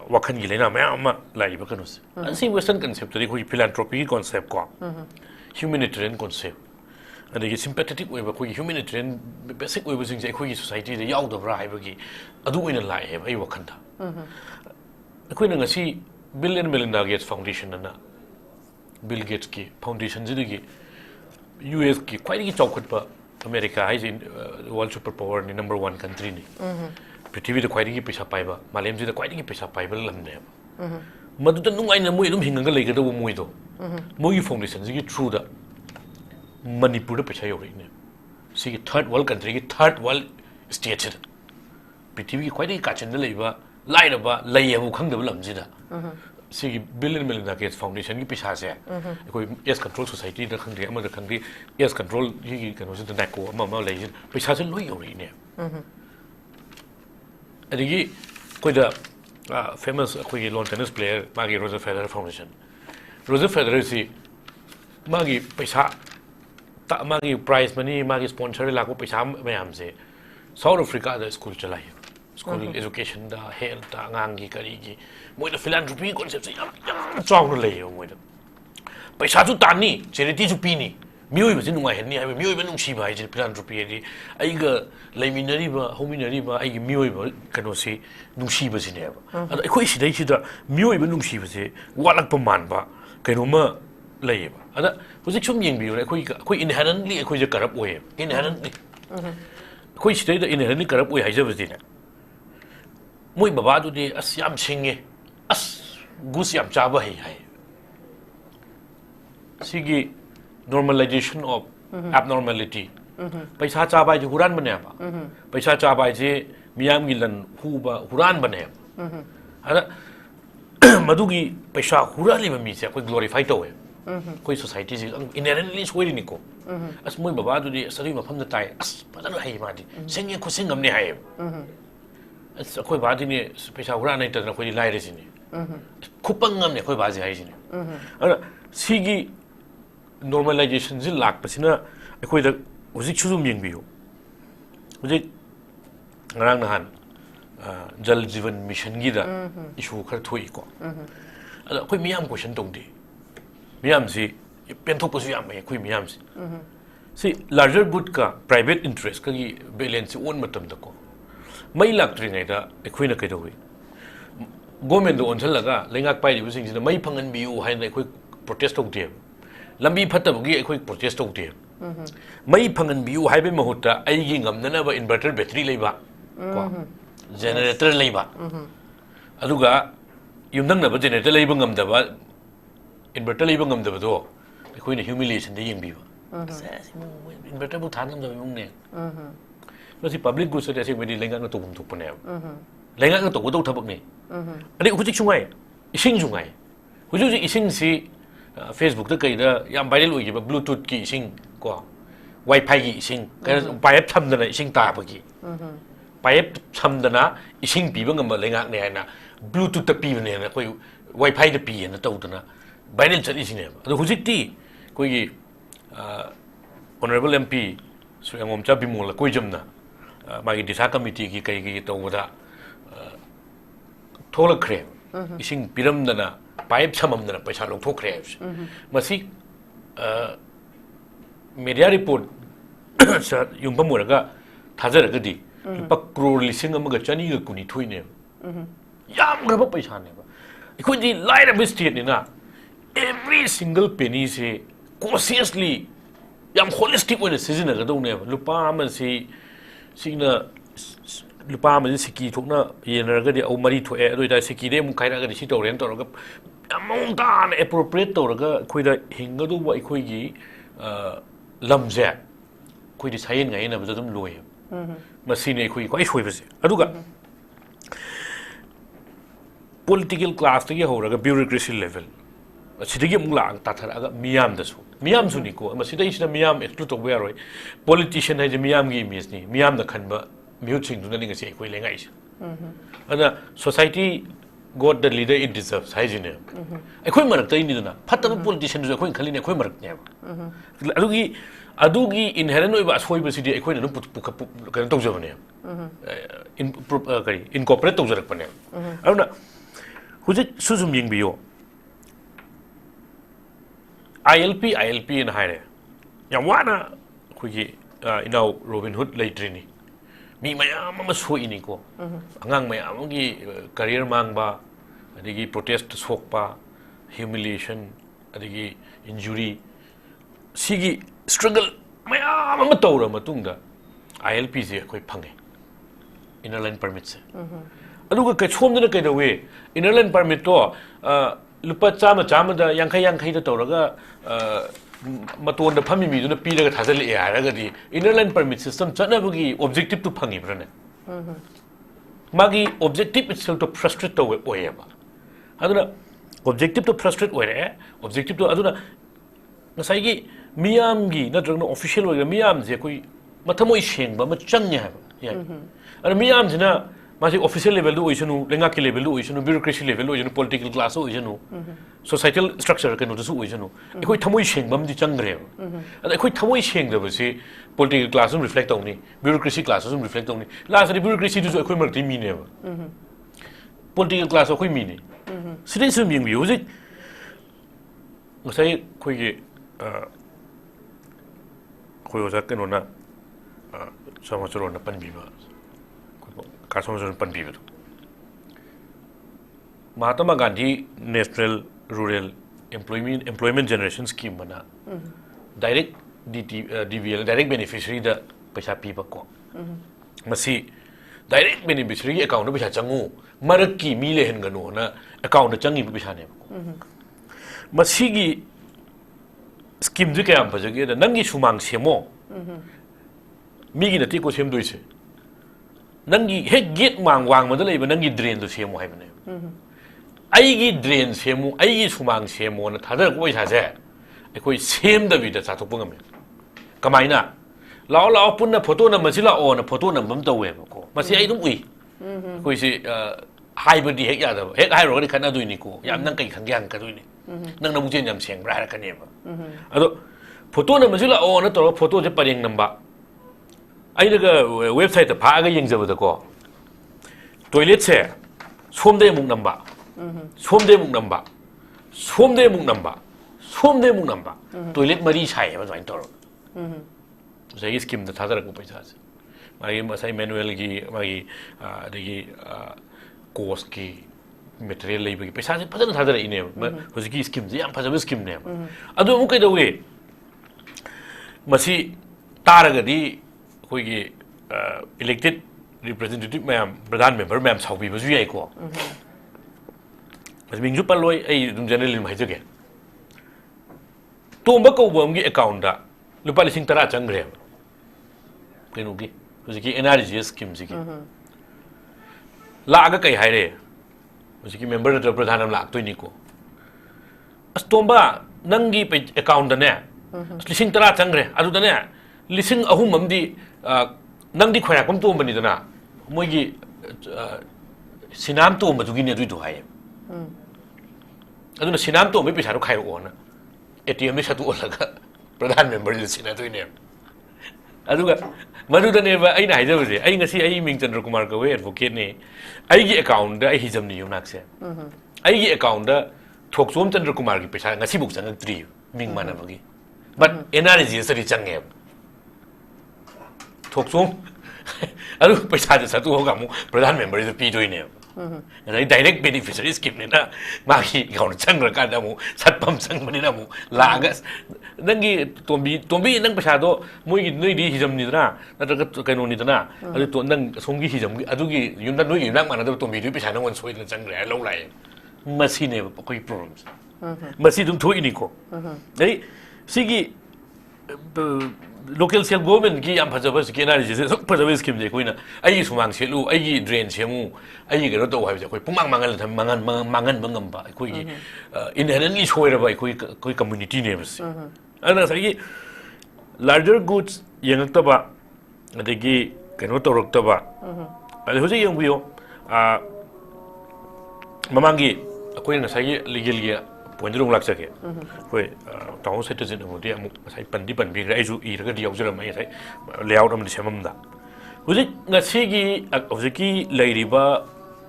wakhan gi leina ma ma lai ba kanus si western concept ri ko philanthropy concept ko humanitarian concept adigi sympathetic way ba ko humanitarian basic way ba sing sai ko society da yaw da bra hai ba gi adu oina lai hai ba ai wakhan da ko na ngasi Bill and Melinda Gates Foundation na Bill Gates ki foundation ji US ki quite ki chawkhat pa America is in world superpower ni number 1 country ni prithvi da quite ki paisa pai ba malem ji da quite ki paisa pai ba lam ne madu da nungai na moi dum hinga lai ga da moi do moi foundation ji ki through da manipur da paisa yo ne si third world country ki third world state prithvi ki quite ki ka chen da lai ba lai da ba lai ya bu khang da lam ji da si Bill and Melinda Gates Foundation ki pisa se koi yes control society da khang de ama da khang de yes control yi kano se da ko ama lai jin pisa se loi yo ri ne adigi koi da famous koi lawn tennis player magi Roger Federer Foundation Roger Federer si magi pisa ta magi prize money magi sponsor la ko pisa mayam se South Africa da school chalai school education da health da ngang gi kari gi moi da philanthropy concept yam chong no le yo moi da paisa chu tan ni charity chu pi ni mioi ba sin ngai hen ni ai mioi ba nung si ba ai philanthropy di ai ga leiminari ba hominari ba ai gi mioi ba kano si nung si ba sin ne ba ai khoi si dai si da mioi ba nung si ba se walak pa man ba kaino ma lei ba ada hojik chum yeng bi re khoi inherently khoi je corrupt way inherently khoi si dai da inherently corrupt way hai je ba din moi baba du di as yam chinge as gus yam cha ba hai sigi normalization of abnormality paisa cha bai ji huran bane ba paisa cha bai ji miyam gi lan hu ba huran bane ada madugi paisa hurali ba mi se koi glorify to we koi society ji inherently swori ni ko as moi baba du di sari ma pham da tai as pa da hai ma di sengye ko sengam ne hai khoi ba di ni paisa huran nai ta na khoi lai re si ni khupang ngam ne khoi ba ji hai ji ni ana sigi normalization ji lak pasina khoi da hojik chu zum yeng bi ho hojik ngarang na han jal jivan mission gi da issue khar thoi ko ada khoi miyam question tong de miyam si pen thok pasu yam mai khoi miyam si larger good ka private interest ka gi balance on matam da ko mai lak tri ngai da khoi na kai do wi government do onchal laga lengak pai di sing sina mai phangan bi u hai na khoi protest tok de lambi phatab gi khoi protest tok de mai phangan bi u hai be mahutta ai gi ngamna ba inverter battery leiba ko generator leiba aduga yumdang na ba generator leiba ngam da ba inverter leiba ngam da ba do khoi na humiliation de yeng bi ba inverter bu than ngam da mung ne no si public goods de sing wedi lengak na tum tum pone lengak na to do thabak ni ani hujik sungai ising sungai hujik ising si Facebook da kai da yam viral oi ba bluetooth ki ising ko wifi ki ising ka pipe tham da na ising ta ba ki pipe tham da na ising pi ba ngam ba lengak ne na bluetooth ta pi ne na koi wifi da pi na to da na viral chat ising ne ado hujik ti koi gi honorable MP Suyangom cha bimol koi jamna magi disa committee ki kai gi to da thola kre ising piram da na pipe chamam da paisa lok thok kre masi media report sa yung pamura ga thajar ga di pa crore lising amaga chani ga kuni thui ne yam ga ba paisa ne ba ikoi di light of state ni na every single penny se consciously yam holistic way season ga do ne lupa man si singna lupa man siki thokna yenar ga di au mari tho e doi da siki de mu khaira ga di si to ren to ga among da appropriate to ga khoi da hinga du ba khoi gi lamje khoi di sayin ga ina ba dum loi masine khoi kwai shoi ba se aduga political class ta ge hora ga bureaucracy level सिदगी मुंग लांग ताथरगा मियाम दसु मियाम सुनिको मसिदई सिदा मियाम exclude तोबे यारोय politician है जे मियाम गी image नि मियाम the खनबा mute सिंग दुना निंग से कोइ लेंगाइ से अदा society God the leader it deserves high जिने अखोइ मरक तै नि दुना फतब पॉलिटिशियन जो अखोइ खलिने अखोइ मरक ने अदुगी इनहेरेंट ओइबा असोइबा सिदि अखोइ न कन तौजबने इन करी इनकॉर्पोरेट तौजरक पने अदुना हुजिक सुजुम यिंगबियो ILP in higher. Yawana, Kugi, Robin Hood late training. Me, my arm was so inico. Among my amogi career mangba, adigi protest sokpa, humiliation, adigi injury, Sigi struggle, my arm amatora matunda. ILP is a quite pungy. Inner line permits. I look at home the kind of way. Inner line permit to lupa chama da yankai da toraga maton da phami mi duna piraga thajal e haraga di inner line permit system chanabugi objective to phangi brane magi objective itself to frustrate to oyeba aduna objective to frustrate oire objective to aduna nasai gi miyam gi nadragna official oiga miyam je koi mathamoi shengba ma changnya ha ya ana miyam jina मासे official level दो ओइसनु लेंगा के level दो ओइसनु bureaucracy level दो ओइसनु political class ओइसनु societal structure के नोदसु ओइसनु एखोइ थमोइ शेंगबम दि चंग्रे अदा एखोइ थमोइ शेंगदबसे political class हम reflect तौनी bureaucracy class हम रिफ्लेक्ट तौनी लास्ट दि ब्यूरोक्रेसी दुसु एखोइ मरति मिने पॉलिटिकल क्लास एखोइ मिने सिदि सुम यिंग बियो जे ngsai khoi ge khoi oja ke nona samacharo na panbiba Kasamajan Pandividu. Mahatma Gandhi National Rural Employment Generation Scheme mana direct DVL direct beneficiary da paisa piba ko. Masi direct beneficiary account paisa changu marakki mi lehen ganu na account changi paisa ne. Masi gi scheme je kayam pajage da nangi sumang semo. Mi gi nati ko sem doise. Nangi head gate wang madala iba nangi drain to semo hai bane. Aigi drain semo, aigi sumang semo na thadar koi saje. Ekoi sem da vida chatok pungame. Kamaina. Lao punna photo na masila o na photo na bam tawe ko. Masi ai dum ui. Koi si hai badi hek ya da. Hek hai ro ni khana dui ni ko. Yam nang kai khangyang ka dui ni. Nang na mujhen yam seng bra ka ne ba. Ado photo na masila o na to photo je pareng namba. I the website the Paga Yings over the core. Toilet say, swim the moon number, swim the moon number, swim the moon number, swim the moon number. Toilet Marie Chai was my toro. They skim the Tazara Kupitas. My Masai Manuel Gi, the Koski material labor, besides the President Hazard in him, but was a skim, the Ampasa skim name. I don't look at the way. Masi Taragadi. कोई elected representative ma'am प्रधान member ma'am साउबी बजू याई को बस मिंजू पर लोई ऐ तुम general में हिजगे तो उम्बक को बमगी account दा लुपा लिसिंग तरा चंग रहे केनुगी उसी NRGS स्कीम जी की लाग कई हाय रे उसी member दा प्रधान हम लाग तो इन्हीं को अस तोंबा नंगी पे account दा ने लिसिंग तरा चंग रहे अदु दा ने लिसिंग अहू ममदी नंदी खोया कम तो बनी दना मोगी सिनाम तो मजुगी ने दुई दुहाय अदुना सिनाम तो मे पैसा रो खाइ ओना एटीएम में सतु ओलगा प्रधान मेंबर लिसिना दुई ने अदुगा मदुदने बा अइना हाइजबजे अइ ngasi अइ मिंग चंद्र कुमार कवे एडवोकेट ने अइगी अकाउंट दा अइ हिजमनि युनाक्से अइगी अकाउंट दा थोकसोम चंद्र कुमार की पैसा ngasi बुक चंग त्रि मिंग मानबगी बट एनआरजी सरी चंगे थोकसोम अरु पैसा जे सतु होगा मु प्रधान मेंबर जे पी दोइने अरे डायरेक्ट बेनिफिशियरी स्कीम ने ना मागी अकाउंट चंग का दा मु सतपम संग मनि ना मु लागस नंगी तोंबी नंग पैसा दो मोगी नोई दी हिजम नि दना नतक कैनो नि दना अरु तो नंग सोंगी हिजम अदुगी युन नोई युनाक माना दो तोंबी दु पैसा नंग वन सोइ चंग रे लो लाय मसी ने कोई प्रॉब्लम्स मसी दुम थोइ नि को ए सिगी local self government ki yam phajaba skena ri je sok phajaba scheme je koina ai sumang selu ai drain semu ai gero to hai je koi pumang mangal tham mangan bangam ba koi inherently choira ba koi community ne bas ana sai larger goods yang ta ba adegi keno to rok ta ba ade hoje yang biyo mamangi koi na sai legal ge point rong lak sake koi taw citizen mo dia mu sai pandi pan bi rai ju I raga di yaw jara mai sai layout am semam da hoje ngasi gi hoje ki leiriba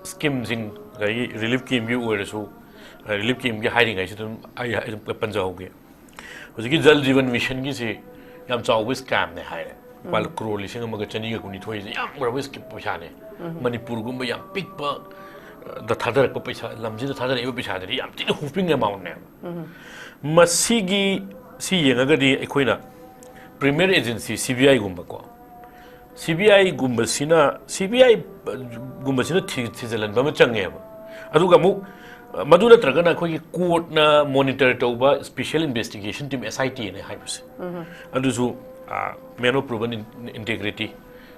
scheme jing gai relief scheme yu ore su relief scheme gi hiring ai situm ai panjaw ge hoje ki jal jeevan mission gi se yam chaw wis scam ne hai wal crore lising am ga chani ga kuni thoi yam ra wis ki paisa ne manipur gum yam pick ba the thadar ko paisa lamji the thadar eba paisa de yam tin hooping amount ne masigi si yenga ga di ekoina premier agency CBI gumba ko CBI gumba sina thijalan ba ma change ba aduga mu maduna tragana ko ki court na monitor toba special investigation team SIT ne haibus adusu men of proven integrity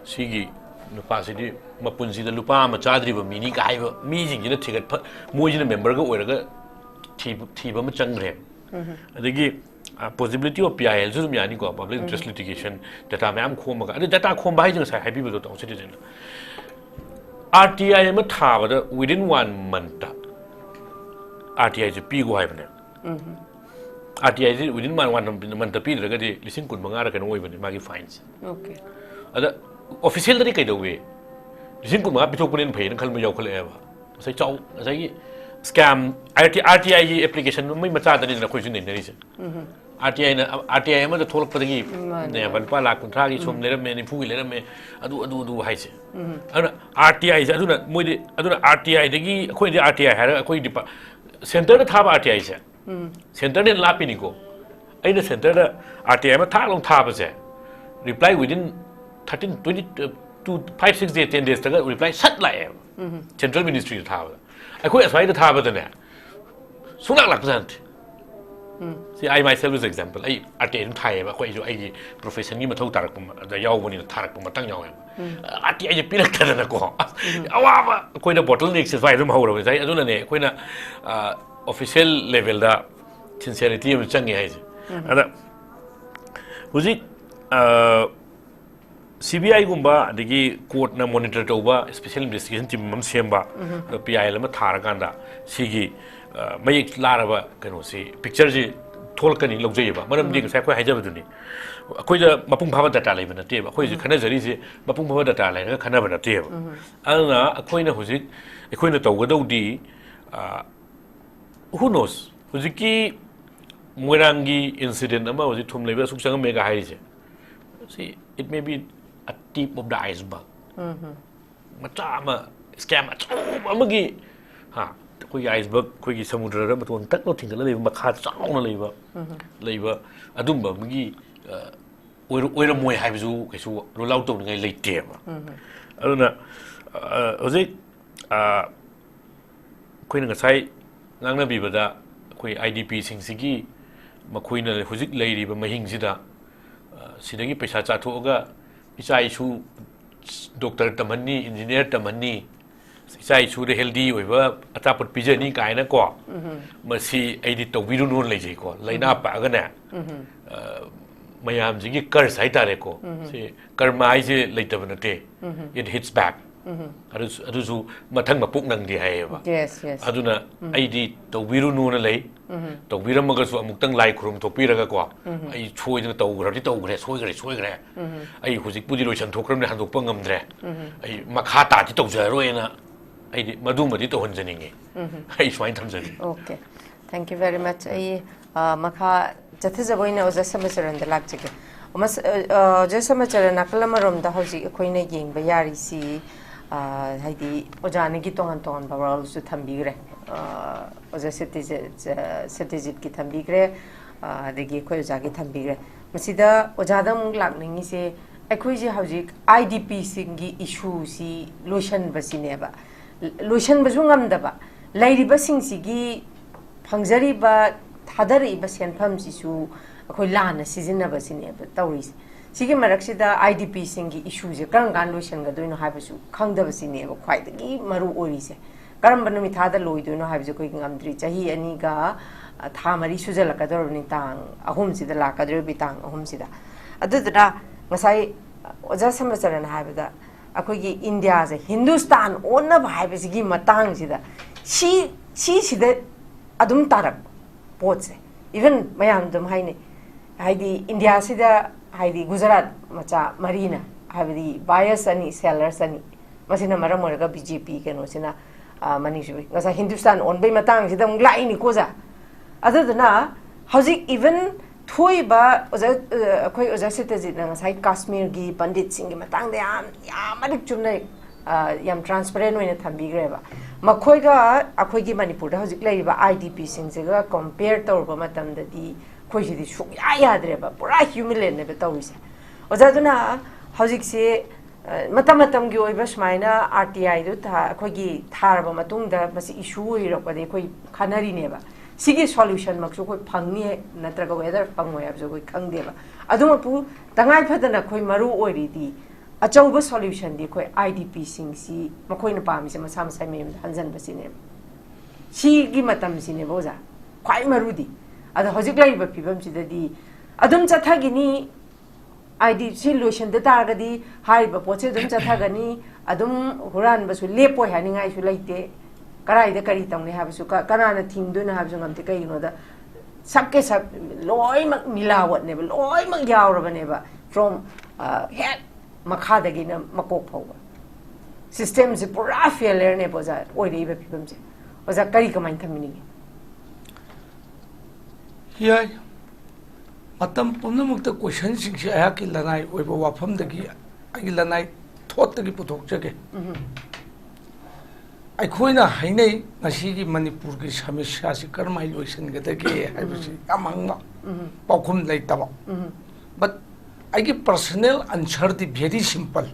sigi nupa sidi mapunsi da lupa ma chadri ba mini ka haiba mi jing jina thigat moi jina member ga oiraga thiba ma changre adagi possibility of PIL ju mi ani ko public interest litigation data ma am khom ga data khom ba jing sai happy do to citizen RTI ma thaba da within 1 month RTI je pi go haibne RTI je within 1 month pi daga di lising kun manga ra kan oi bane magi fines okay ada official dari kai dawe lising kun manga pitok punin phai khal ma yaw khale ba sai chaw sai scam RTI application mai macha dani na khoi jin nei se RTI ma da tholak padagi ne ban pa la kun thagi som le me ni phu le me adu hai se ana RTI se aduna moi de aduna RTI dagi khoi de RTI ha khoi di center da thaba RTI se center ne lapi ni ko aina center da RTI ma tha long thaba se reply within 13 20 to 5 6 days 10 days taga reply sat la central ministry thaba akhoi aswai da thaba da ne sunak lak sant see I myself is example I RTI thai ba khoi ju ai profession gi ma thau tarak pum da yaw bani tarak pum tang yaw RTI je pirak ta na ko awa ba khoi na bottle ni exercise dum hawro sai aduna ne khoi na official level da sincerity am changi hai je ada huji CBI gumba adigi court na monitor toba special investigation team mam semba PIL ma thara kanda sigi mai laraba kano si picture ji tholkani logjei ba maram di sai khoi haijaba duni khoi da mapung phaba data lai bana te ba khoi ji khana jari ji mapung phaba data lai ga khana bana te ba ana khoi na huji khoi na tawga di who knows huji ki moirangi incident ama huji thum leba suksang mega hai je see it may be a tip of the iceberg macha ma scam amagi ha khoi iceberg khoi gi samudra ra maton tak no thingala leba makha chauna leba adumba magi oira moi haibu kaisu roll out to ngai leite ba aduna hoje khoi na sai ngangna bibada khoi IDP sing sigi makhoina hujik leiriba mahing sida sidagi paisa chathoga ichai su doctor tamani engineer tamani ichai su de healthy oiba atapot pijani kaina ko masi aidi tawbiru non leijai ko laina pa ga na mayam jigi kar sai tare ko se karma ai je leitabana te it hits back adusu mathang mapuk nang di hai ba yes aduna aidi tawbiru nu na lei tawbiram ga su amuktang lai khurum thopiraga ko ai choi na tawgrati tawgre soi gre ai hujik pudi loisan thokram ne handok pangam dre ai makha ta ti tawjaroi na ai madumadi to honjaninge ai swain thamjani okay thank you very much ai makha jathjaboina oja samacharan da lakjige omas oja samacharan akalamarom da hoji khoina yengba yari si haidi ojani gi tongan ba role su thambigre oja SATYAJIT ki thambigre adegi khoi oja gi thambigre masida ojada mung lakningi se akhoi ji hoji IDP singi issue si lotion basine ba lotion basu ngamda ba lairi basing sigi phangjari ba thadari ba senpham si su akhoi lana sizina basine ba tawri Sigi maraksida IDP singi issue je karang gan loisan ga doino haibasu khangdaba sine ba khwai dagi maru ori se karam banu mi thada loi doino haibasu koi ngamdri chahi ani ga tha mari sujala ka dor ni tang ahum sida la ka dor bi tang ahum sida adudra ngasai oja samacharan haibada akoi gi India je Hindustan onna ba haibasi gi matang sida sida adum tarak pot se even mayam dum haine haidi India sida haidi Gujarat macha marina haidi buyers ani sellers ani masina maram oraga BJP keno sina mani jibi ngasa Hindustan on bai matang sida nglai ni koza adudna hauzik even thoi ba oza khoi oza SATYAJIT na ngasai Kashmir gi pandit sing gi matang de yam adik chumnai yam transparent oina thambi greba makhoi ga akhoi gi Manipur da hauzik lai ba IDP sing se ga compare tor ba matam da di khoi ji di shu ya yadreba pura humiliate ne be tawise oza duna hauzik se matam gi oiba smaina RTI do tha khoi gi thar ba matung da basi issue oirok ba de khoi khanari ne ba sigi solution maksu khoi phangni natraga whether pangoi abjo khoi khangde ba aduma pu tangai phadana khoi maru oiri di achauba solution di khoi IDP sing si makhoi na pami se masam sai mem hanjan basine sigi matam sine boza khwai maru di ada hojik lai ba pibam si di adum chathagini ID solution da targadi hai ba poche dum chathagani adum huran basu lepo haningai su laite karai da kari tang ne habisu kana na thingdu na habisu ngamte kai no da sabke sab loi mak milawat ne ba loi mak yaw ba ne ba from head makha da gi na makok phawa system se pura failure ne boza oi dei ba pibam se boza kari kamai thamini HEEYAI matam pumnamukta question sing se ayaki lanai oiba wafam dagi agi lanai thot dagi puthok jage ꯑꯩꯈꯣꯏꯅ ꯍꯥꯏꯅꯩ ꯉꯁꯤꯒꯤ ꯃꯅꯤꯄꯨꯔꯒꯤ ꯁꯃꯁ꯭ꯌꯥꯁꯤ ꯀꯔꯝꯍꯥꯏꯅ ꯂꯣꯏꯁꯤꯟꯒꯗꯒꯦ ꯍꯥꯏꯕꯁꯤ ꯌꯥꯝ ꯍꯪꯕ ꯄꯥꯎꯈꯨꯝ ꯂꯩꯇꯕ ꯕꯠ ꯑꯩꯒꯤ ꯄꯔꯁꯣꯅꯦꯜ ꯑꯟꯁꯔꯗꯤ ꯚꯦꯔꯤ ꯁꯤꯝꯄꯜ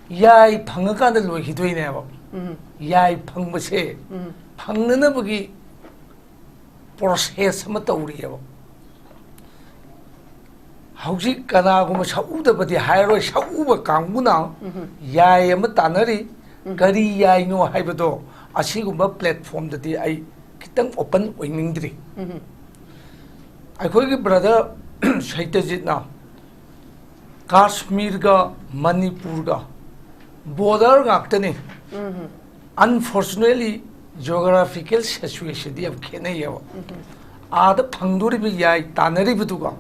ꯌꯥꯏ ꯐꯪꯉꯀꯥꯟꯗ ꯂꯣꯏꯈꯤꯗꯣꯏꯅꯦꯕ ꯌꯥꯏ ꯐꯪꯕꯁꯦ ꯐꯪꯅꯅꯕꯒꯤ ꯄ꯭ꯔꯣꯁꯦꯁ ꯑꯃ ꯇꯧꯔꯤꯑꯕ ꯍꯧꯖꯤꯛ ꯀꯅꯥꯒꯨꯝꯕ ꯁꯛꯎꯗꯕꯗꯤ ꯍꯥꯏꯔꯣꯏ ꯁꯛꯎꯕ ꯀꯥꯡꯕꯨꯅ ꯌꯥꯏ ꯑꯃ ꯇꯥꯟꯅꯔꯤ ꯀꯔꯤ ꯌꯥꯏꯅꯣ ꯍꯥꯏꯕꯗꯣ ꯑꯁꯤꯒꯨꯝꯕ ꯄ꯭ꯂꯦꯠꯐꯣꯝꯗꯗꯤ ꯑꯩ ꯈꯤꯇꯪ ꯑꯣꯄꯟ ꯑꯣꯏꯅꯤꯡꯗ꯭ꯔꯤ ꯑꯩꯈꯣꯏꯒꯤ ꯕ꯭ꯔꯗꯔ ꯁꯩꯇꯖꯤꯠꯅ ꯀꯥꯁꯃꯤꯔꯒ ꯃꯅꯤꯄꯨꯔꯒ ꯕꯣꯔꯗꯔ ꯉꯥꯛꯇꯅꯤ ꯑꯟꯐꯣꯔꯆꯨꯅꯦꯠꯂꯤ ꯖꯤꯑꯣꯒ꯭ꯔꯥꯐꯤꯀꯦꯜ ꯁꯤꯆꯨꯋꯦꯁꯟꯗꯤ ꯌꯥꯝ ꯈꯦꯠꯅꯩꯌꯦꯕ 아다 방도리비 야이 따내리비두가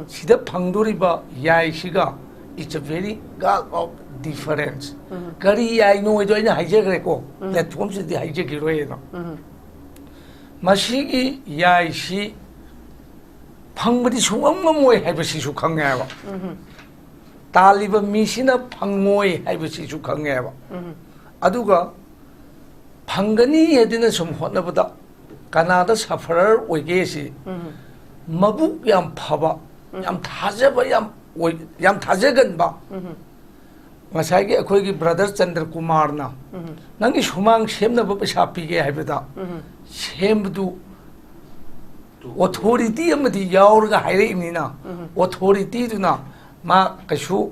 시다 방도리바 야이시가 it's a very gulf of difference. 그리 야이 노이도 이제 하이제 그랬고 플랫폼스디 하이제기로 해요. 마시기 야이시 방물이 숭엉엉모에 해버시 죽항해봐. 달리바 미시나 방모에 해버시 죽항해봐. 아두가 방간이 해드는 좀 혼나보다 가나다 사파를 오게시 마북 얌 파바 얌 타제바 얌 타제건 바 마사기 아코기 브라더 찬드라 쿠마르나 난기 휴망 셈나 바 샤피게 하베다 셈도 authority amadi yaurga haire imnina authority duna ma kashu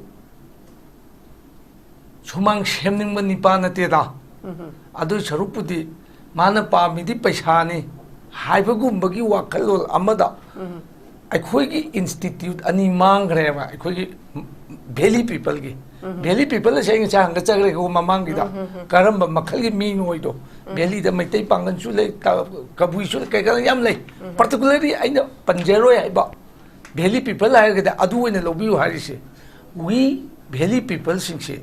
chumang semning ban nipa na te da adu sarupudi mana pa midi paisa ni haibagum bagi wakalol amada akhoi gi institute ani mang reba akhoi gi valley people gi valley people saying chang ga chagre ko mamang gi da karamba makhal gi mi noi do valley da maitai pangan chu le kabui chu kai ga yam le particularly aina panjero ya ba valley people ha ga da adu ne lobi hari se we valley people sing se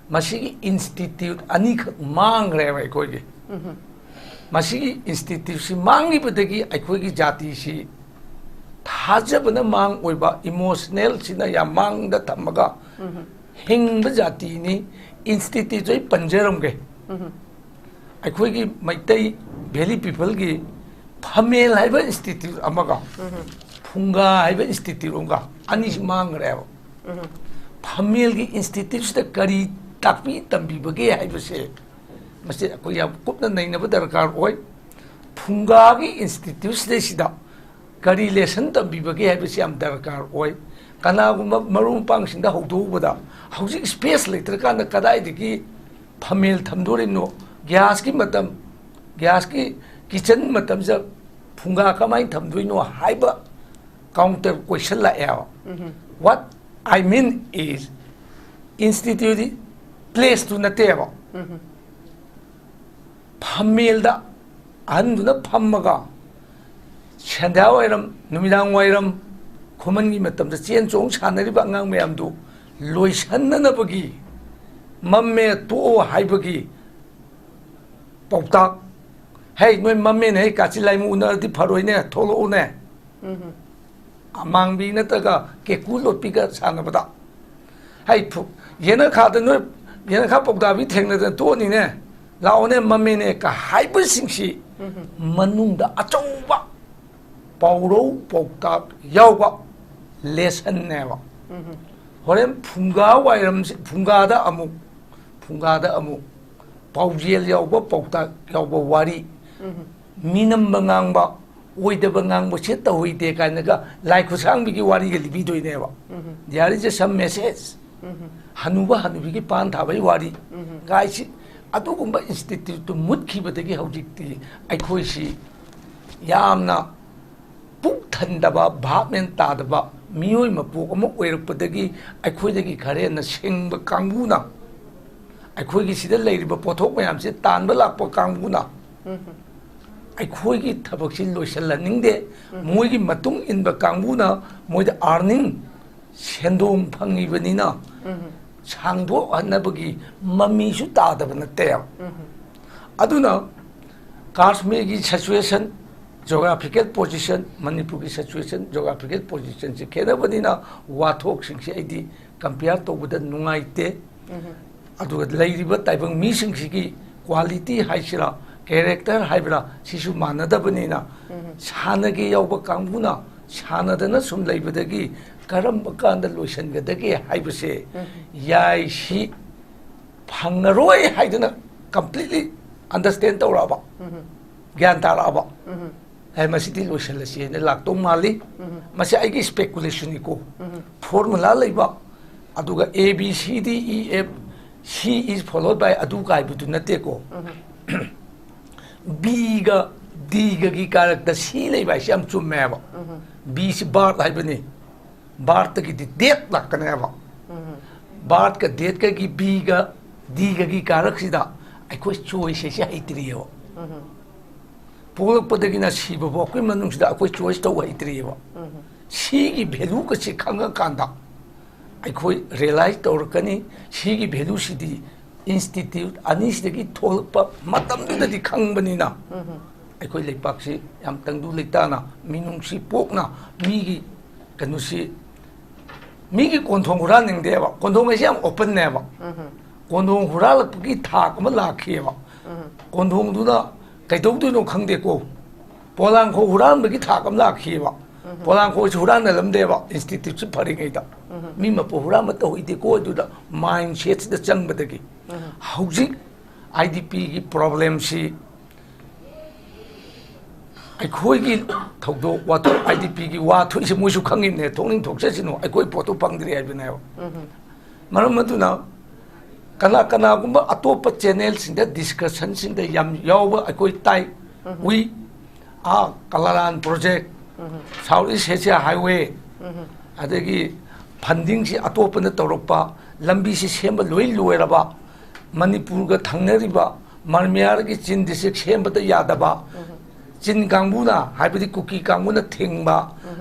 masi institute ani mang reba akhoi gi masi institute si mangi badagi akhoi gi jati si thajabana mang oiba emotional sina ya mang da tamaga hingba jati ni institute joi panjaram ge akhoi gi maitai valley people gi phamel haiba institute amaga phunga haiba institute onga ani si mang reba phamel gi institute sta kari takpi tambi bage haiba se masi akhoi ya kupna naina ba darkar oi phunga gi institute sida kari lesson tambi bage haiba se am darkar oi ꯀꯅꯥꯒꯨꯝꯕ ꯃꯔꯨꯞ ꯃꯄꯥꯡꯁꯤꯡꯗ ꯍꯧꯗꯣꯛꯎꯕꯗ ꯍꯧꯖꯤꯛ space ꯂꯩꯇ꯭ꯔꯀꯥꯟꯗ ꯀꯗꯥꯏꯗꯒꯤ ꯐꯃꯦꯜ ꯊꯝꯗꯣꯔꯤꯅꯣ ꯒ꯭ꯌꯥꯁꯀꯤ ꯃꯇꯝ ꯒ꯭ꯌꯥꯁꯀꯤ kitchen ꯃꯇꯝꯁꯤꯗ ꯐꯨꯡꯒꯥ ꯀꯃꯥꯏꯅ ꯊꯝꯗꯣꯏꯅꯣ ꯍꯥꯏꯕ counter question laewa. What I mean is institute place to nateva. Phamel da anduna phammaga chandra wairam numidang wairam kuman gi matam da chen chong chanari ba ngang mayam du loisan na bagi mamme to haibagi pautak hey noi mamme ne kachi lai mu na di pharoi ne tholo ne amang bi na ta ga ke ku lot pi ga sang ba da hey yena kha da noi yena kha pok da bi theng na to ni ne lao ne mamme ne ka hai bu sing si manung da achau ba pauro pautak yau ba lesson ne ba horen phunga wairam phunga da amuk paujel yau ba pautak yau ba wari minam bangang ba oida bangang ba che tawai de kan ga lai khusang bi gi wari ga libi doi ne ba there is some message hanuba hanubi gi pan tha bai wari gai si adu gumba institute to mut khi ba de gi hojik ti ai khoi si yamna puk thanda ba bhap men ta da ba miyoi ma pu ko mo oirak pa de gi ai khoi de gi khare na sing ba kangbu na ai khoi gi sida lai ri ba pothok mayam se tan ba lak pa kangbu na ai khoi gi thabak sin loisal la ning de moi gi matung in ba kangbu na moi da earning sendong phangi ba ni na changdo anabagi mami su ta da ba na te aduna Kashmir gi situation geographical position manipur gi situation geographical position se khena ba ni na wathok sing se idi compare to with the nungai te aduga leiriba taibang mi sing gi quality haisira character haibra sisu manada banina sanagi yauba kanguna sanadana sum leibadagi karam bakanda lotion gadagi haibase yai shi phangaroi haidana completely understand tawraba gyan taraba hai masiti lotion la si ne lak tong mali masi ai gi speculation ko formula leiba aduga a b c d e f C is followed by adu kai butu nate ko B ga D ga gi character C lei bai siam chum me ba B si bar hai bani bar ta gi date lak kana ba bar ka date ka gi B ga D ga gi character si da ai ko choice se ai trio pulak pa gi na si ba ko manung si da ko choice to ai trio C gi value ka si khanga kanda I realize that the value is the institute anis the tholpa matam da di khang banina I lepak si yam tangdu leitana minung si pok na mi kanu si mi konthong huran ning de ba konthong si am open ne ba konthong hural gi thak ma la khe ba konthong du na kai dog du no khang de ko polang ko huran gi thak am la khe ba polang ko huran na lam de ba institute si phari ngai da mi ma po huran ma to ide ko du da mindset da chang ba da gi hauji idp gi problem si ai khoi gi thogdo wa to idp gi wa thu si mu su khangin ne thongning thokse sino ai koi poto pangdri ai bina maram madu na kana gumba atopa channel sing da discussion sing da yam yawa ai koi tai we Kalaran project Southeast Asia highway adagi funding si atopa na torokpa lambi si semba loi loiraba manipur ga thangnariba marmiar gi chin district semba da yadaba chin kangbuna haibadi kuki kangbuna thengba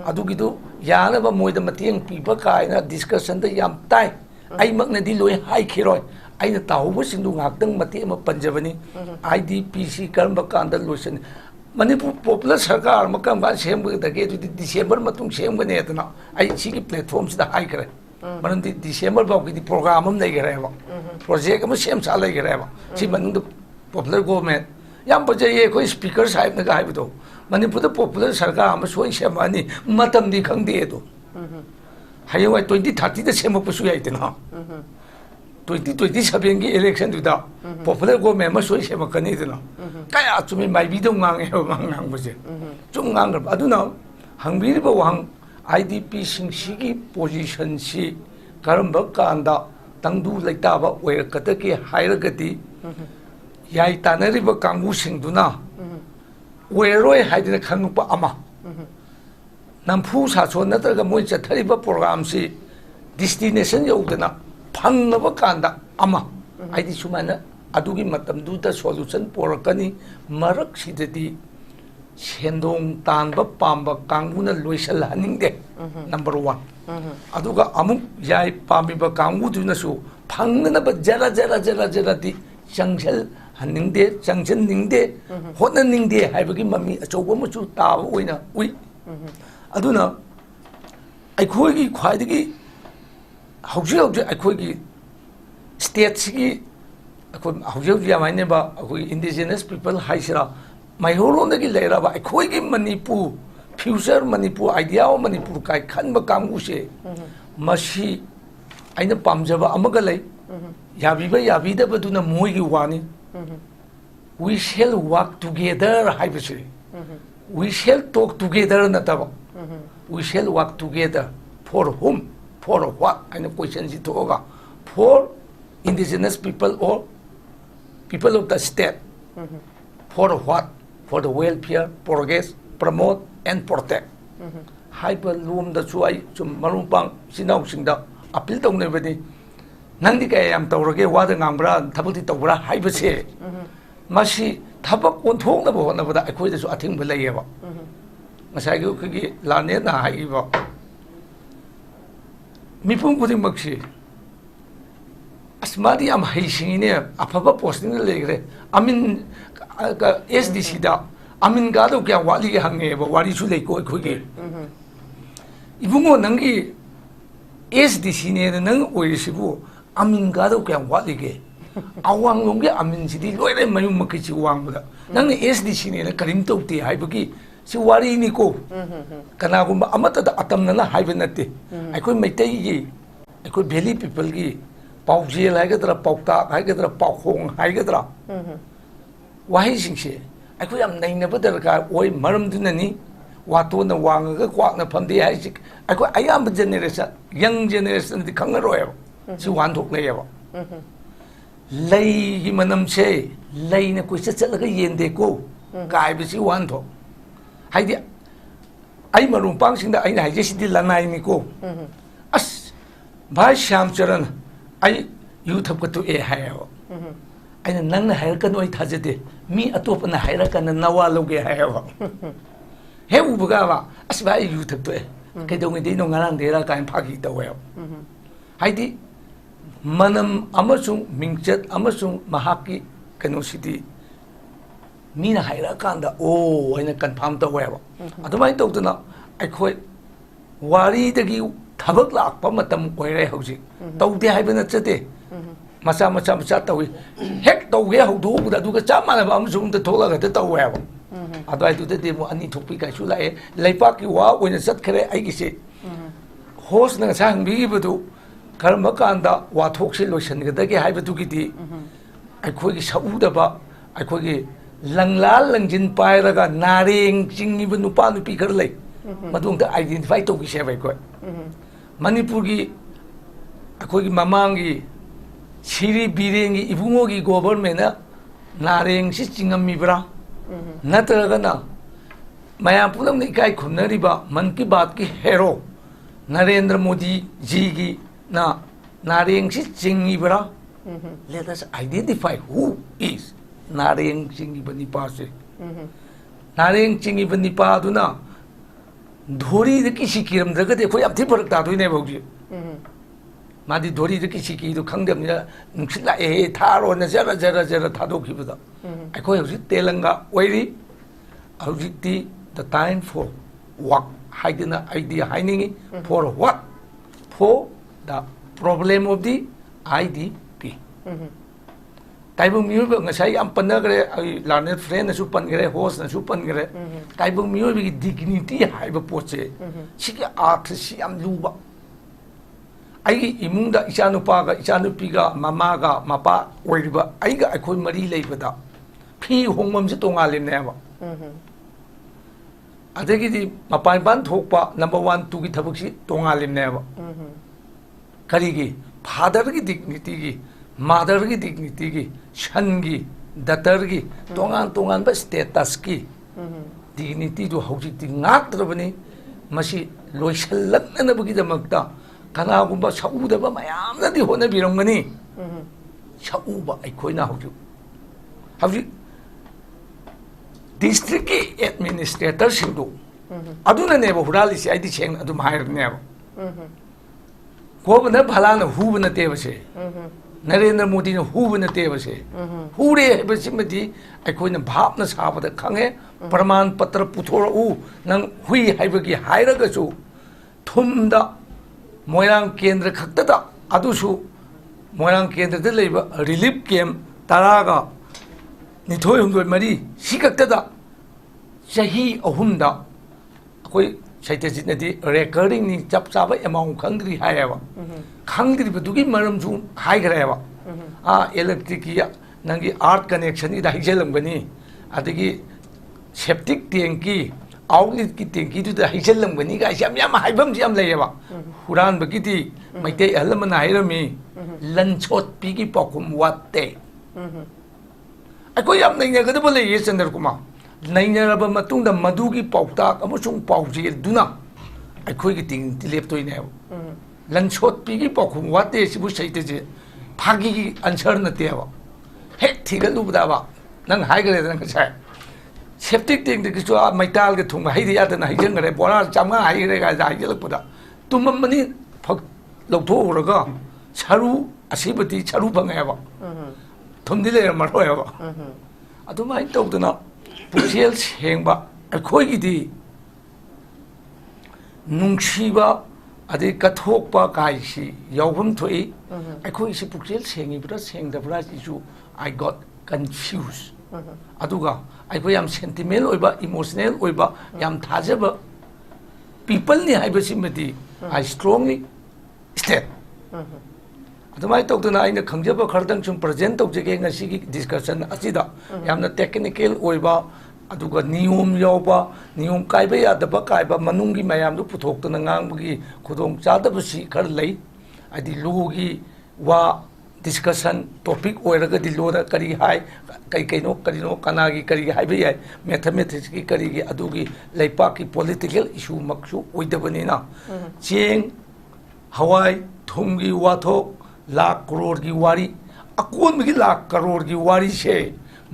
adugi du yana ba moida mateng piba kaina discussion da yam tai ai makna di loi hai khiroi aina tawbu sindu ngaktang mate ma panjabani idpc karamba kanda lotion Manipur popular sarkar makam ba sem ba da ge December matung sem ga ne tana ai chi gi platforms da hai kare manan di December ba gi program am nei gare ba project am sem sa lai gare ba chi manung popular government yam ba je ye koi speaker sahib na ga hai do Manipur da popular sarkar am soi sem ani matam di khang de do hai wai 2030 da sem pa su yai tana 2027 gi election du da popular government ma soi sem ka ni tana kaya chumi mai bi dong ngang e mang ngang bu je chung ngang ga aduna hang bi ba wang IDP singsi position si karamba kanda tangdu laitaba oirakataki hairagati yai tanariba kangu singduna oiroi haidina khangpa ama nampu saso natraga moi chathariba program si destination yaudana phangaba kanda ama aidi sumana adugi matamduda solution porakani marak sidadi sendong tanba pamba kanguna loisal haningde number 1 aduga amuk yai pambiba kangu dunasu phangna ba jara di changchal haningde changchen ningde hotna ningde haibagi mami achoba muchu ta oina ui aduna aikhoigi khwaidagi hauji aikhoigi state sigi akhoi hauji yamaine ba akhoi indigenous people haisira maihorondagi leiraba aikhoigi manipur future manipur idea of manipur kai khanba kamgu se masi aina pamjaba amaga lei yabiba yabidaba duna moigi wani we shall work together haibase we shall talk together nataba we shall work together for whom for what aina question ji toga for indigenous people or people of the state for what for the welfare progress promote and protect hyper loom the chuai chum marumpang sinau singda appeal tawne bani nangdi kay am tawrage wada ngambra thabati tawra haibase masi thabak onthong na bo na bada akhoi da su athing ba layeba ngasai gi lane na haiba mipum kuding maksi asmadi am haisingine afaba posting legre amin SDC da amin gado kya wali hange ba wari su lei ko khoge ibungo nangi SDC ne nang oisibu amin gado kya wali ge awang longge amin sidi loire mayum makichi wang bada nang SDC ne karim tokti haibagi si wari ni ko kana gumba amata da atam na haibenate aikoi maitai gi aikoi valley people gi pauji laigadra paukta haigadra paukhong haigadra wahi singse aikoi am naina badarka oi maram dunani wato na wanga kwak na phamdi hai sik aikoi ayam generation young generation di khangaro si wan thok le ba lei gi manam se lei na koi chatlaga yende ko kai bi si wan thok haidi ai marum pang singda ai na je si lanai ni ko as bhai SHYAMCHARAN ai yu thap ka tu e hayo aina nang na hair kan oi thajade mi atop na hair kan nawa loge hayo he ubuga ba as bhai yu thap tu e kai dong de no ngarang de ra kan phagi ta we haidi manam amasung mingchat amasung mahaki kanu sidi mina haira kanda oh aina confirm ta we ba adumai tawduna aikhoi wari dagi thabak lakpa matam oire hauji tawde haibana chate macha tawi hek tawge haudu da duga chamana ba amsung da thola ga ta tawe ba adai tu de mo ani thokpi kai su lae leipa ki wa oina sat khare ai gi se host na sang bi bu du karma kanda wathok se loisan ga da ge haiba tu gi di aikhoi gi sau da ba aikhoi gi langlal langjin pai raga nareng chingi bu nupa nupi khar lai madung da identify to gi se bai ko manipur gi akhoi gi mamang gi siri birengi ibungo gi government na nareng si chingami bra natraga na mayam pulam ni kai khunari ba man ki baat ki hero Narendra Modi ji gi na nareng si chingi bra let us identify who is nareng chingi bani pa se nareng chingi bani pa duna dhori de ki sikiram daga de khoi apthi parak ta doi ne bauji मादी धोरी की सिकी तो खंगदमना नुसिला ए थारो न जरा थादो खिबदा अखोय हजि तेलंगा ओइरी हजिति द टाइम फॉर वर्क हाइदना आइडिया हाइनिंगी for what for the problem of the IDP ताइबु मियो ngasai am panagre lanet friend su pangre host na su pangre ताइबु मियो की dignity हाइबा पोचे सिके आर्थ सि am luba आई इमुंग इचानुपागा इचानुपीगा ममागा मपा ओइरिबा आइगा अखोय मरी लेबदा फी होंगमम से तोंगालेनेबा adagi mapan ban thokpa number 1 2 gi thabak si tongalim neba kari gi father gi dignity gi mother gi dignity gi son gi daughter gi tongan ba status gi dignity do hojik ti ngak trabani masi loisallak na bagi damakta kana gumba sauda ba mayam na di hona birongani sauba ai khoina hojik district administrator singdu aduna ne hurali si aidi cheng adu mahir ne ko bana phalana hu bana te base Narendra Modi ne hu bana te base hu re basi madi ai khoina bhap na sa bada khange praman patra puthora u nang hui haibagi hairaga chu thumda moirang kendra khakta da adu su moirang kendra de leiba relief camp taraga nithoi humdoi mari sikakta da chahi ahumda koi saitajit nadi recording ni chap chaba amount khangri hayaba khangri badugi maram ju hai greba electric ya nangi art connection ida hijelam bani adigi septic tanki outlet ki tanki du da hijelam bani ga yam haibam jam layaba huran bagiti maite alamana hairami lanchot pi ki pokum watte ꯑꯩꯈꯣꯏ ꯌꯥꯝ ꯅꯩꯅꯒꯗꯕ ꯂꯩꯌꯦ ꯆꯟꯗ꯭ꯔ ꯀꯨꯃꯥꯔ ꯅꯩꯅꯔꯕ ꯃꯇꯨꯡꯗ ꯃꯗꯨꯒꯤ ꯄꯥꯎꯇꯥꯛ ꯑꯃꯁꯨꯡ ꯄꯥꯎꯖꯦꯜꯗꯨꯅ ꯑꯩꯈꯣꯏꯒꯤ ꯇꯤꯡꯗꯤ ꯂꯦꯞꯇꯣꯏꯅꯦꯕ ꯂꯟꯁꯣꯠꯄꯤꯒꯤ ꯄꯥꯎꯈꯨꯝ ꯋꯥꯠꯇꯦ ꯁꯤꯕꯨ ꯁꯩꯇꯁꯦ ꯐꯥꯒꯤꯒꯤ ꯑꯟꯁꯔ ꯅꯠꯇꯦꯕ ꯍꯦꯛ ꯊꯤꯒꯠꯂꯨꯕꯗꯕ ꯅꯪ ꯍꯥꯏꯈ꯭ꯔꯦꯗꯅ ꯉꯁꯥꯏ ꯁꯦꯞꯇꯤꯛ ꯇꯦꯡꯗꯒꯤꯁꯨ ꯃꯩꯇꯥꯜꯒ ꯊꯨꯝꯒ ꯍꯩꯗ ꯌꯥꯗꯅ ꯍꯩꯖꯤꯟꯈ꯭ꯔꯦ ꯕꯣꯔꯥ 500 ꯍꯩꯈ꯭ꯔꯦ ꯀꯥꯏꯗ ꯍꯩꯖꯤꯜꯂꯛꯄꯗ ꯇꯨꯝꯃꯝꯕꯅꯤ ꯂꯧꯊꯣꯛꯎꯔꯒ ꯁꯔꯨ ꯑꯁꯤꯕꯗꯤ ꯁꯔꯨ ꯐꯪꯉꯦꯕ ꯊꯨꯝꯗꯤ ꯂꯩꯔꯝꯃꯔꯣꯏꯕ ꯑꯗꯨꯃꯥꯏꯅ ꯇꯧꯗꯅ ꯄꯨꯛꯆꯦꯜ ꯁꯦꯡꯕ ꯑꯩꯈꯣꯏꯒꯤꯗꯤ ꯅꯨꯡꯁꯤꯕ ꯑꯗꯩ ꯀꯠꯊꯣꯛꯄ ꯀꯥꯏꯁꯤ ꯌꯥꯎꯐꯝ ꯊꯣꯛꯏ ꯑꯩꯈꯣꯏꯒꯤꯁꯤ ꯄꯨꯛꯆꯦꯜ ꯁꯦꯡꯉꯤꯕ꯭ꯔꯥ ꯁꯦꯡꯗꯕ꯭ꯔꯥ ꯁꯤꯁꯨ ꯑꯥꯏ ꯒꯣꯠ ꯀꯟꯐ꯭ꯌꯨꯁ ꯑꯗꯨꯒ ꯑꯩꯈꯣꯏ ꯌꯥꯝ ꯁꯦꯟꯇꯤꯃꯦꯟ ꯑꯣꯏꯕ ꯏꯃꯣꯁꯅꯦꯜ ꯑꯣꯏꯕ ꯌꯥꯝ ꯊꯥꯖꯕ ꯄꯤꯄꯜꯅꯤ ꯍꯥꯏꯕꯁꯤꯃꯗꯤ ꯑꯥꯏ ꯁ꯭ꯇ꯭ꯔꯣꯡꯂꯤ ꯁ꯭ꯇꯦꯠ ꯑꯗꯨꯃꯥꯏꯅ ꯇꯧꯗꯅ ꯑꯩꯅ ꯈꯪꯖꯕ ꯈꯔꯗꯪ ꯁꯨꯝ ꯄ꯭ꯔꯖꯦꯟ ꯇꯧꯖꯒꯦ ꯉꯁꯤꯒꯤ ꯗꯤꯁꯀꯁꯟ ꯑꯁꯤꯗ ꯌꯥꯝꯅ ꯇꯦꯛꯅꯤꯀꯦꯜ ꯑꯣꯏꯕ ꯑꯗꯨꯒ ꯅꯤꯌꯣꯝ ꯌꯥꯎꯕ ꯅꯤꯌꯣꯝ ꯀꯥꯏꯕ ꯌꯥꯗꯕ ꯀꯥꯏꯕ ꯃꯅꯨꯡꯒꯤ ꯃꯌꯥꯝꯗꯨ ꯄꯨꯊꯣꯛꯇꯅ ꯉꯥꯡꯕꯒꯤ ꯈꯨꯗꯣꯡꯆꯥꯗꯕꯁꯤ ꯈꯔ ꯂꯩ ꯍꯥꯏꯗꯤ ꯂꯣꯒꯤ ꯋꯥ ꯗꯤꯁꯀꯁꯟ ꯇꯣꯄꯤꯛ ꯑꯣꯏꯔꯒꯗꯤ ꯂꯣꯗ ꯀꯔꯤ ꯍꯥꯏ ꯀꯔꯤꯅꯣ ꯀꯅꯥꯒꯤ ꯀꯔꯤꯒꯤ ꯍꯥꯏꯕ ꯌꯥꯏ ꯃꯦꯊꯃꯦꯇꯤꯛꯁꯀꯤ ꯀꯔꯤꯒꯤ ꯑꯗꯨꯒꯤ ꯂꯩꯄꯥꯛꯀꯤ ꯄꯣꯂꯤꯇꯤꯀꯦꯜ ꯏꯁꯨꯃꯛꯁꯨ ꯑꯣꯏꯗꯕꯅꯤꯅ ꯆꯦꯡ ꯍꯋꯥꯏ ꯊꯨꯝꯒꯤ ꯋꯥꯊꯣꯛ लाख करोड़ की वारी अकोन में लाख करोड़ की वारी से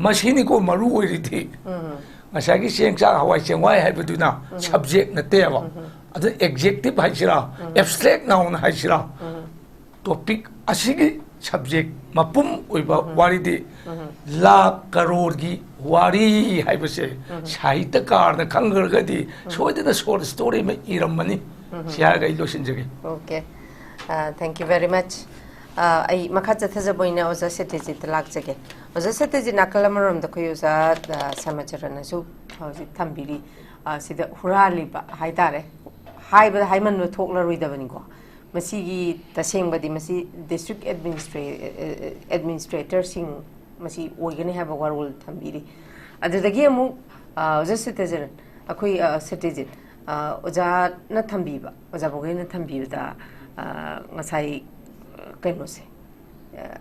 मशीनी को मरु हो रही थी मशा की सेंचा हवाई चेंगवाई है बदुना सब्जेक्ट नते अब अद एग्जेक्टिव है सिरा एब्स्ट्रैक्ट नाउन है सिरा टॉपिक असी की सब्जेक्ट मपुम ओइबा वारी दी लाख करोड़ की वारी है बसे साहित्यकार ने खंगरगदी सोइदना शॉर्ट स्टोरी में इरमनी सिया गई लोशन जगे okay thank you very much आई मखा चथजबोइना ओजा सत्यजित लाक्चगे ओजा सत्यजित नाकलमरम द खोयोजा समाचारनसु हौजि थंबिरी सिदा हुरालिबा हाइतारे हाइबा हाइमन थोक्लरोइदबनिको मसीगी तसेंगबदी मसी डिस्ट्रिक्ट एडमिनिस्ट्रेटर सिंग मसी ओइगने हाबा वारोल थंबिरी अदुदगी अमु ओजा सत्यजित अखोइ सत्यजित ओजा न थंबीबा ओजा बोगेना थंबीबदा ngasai kaino se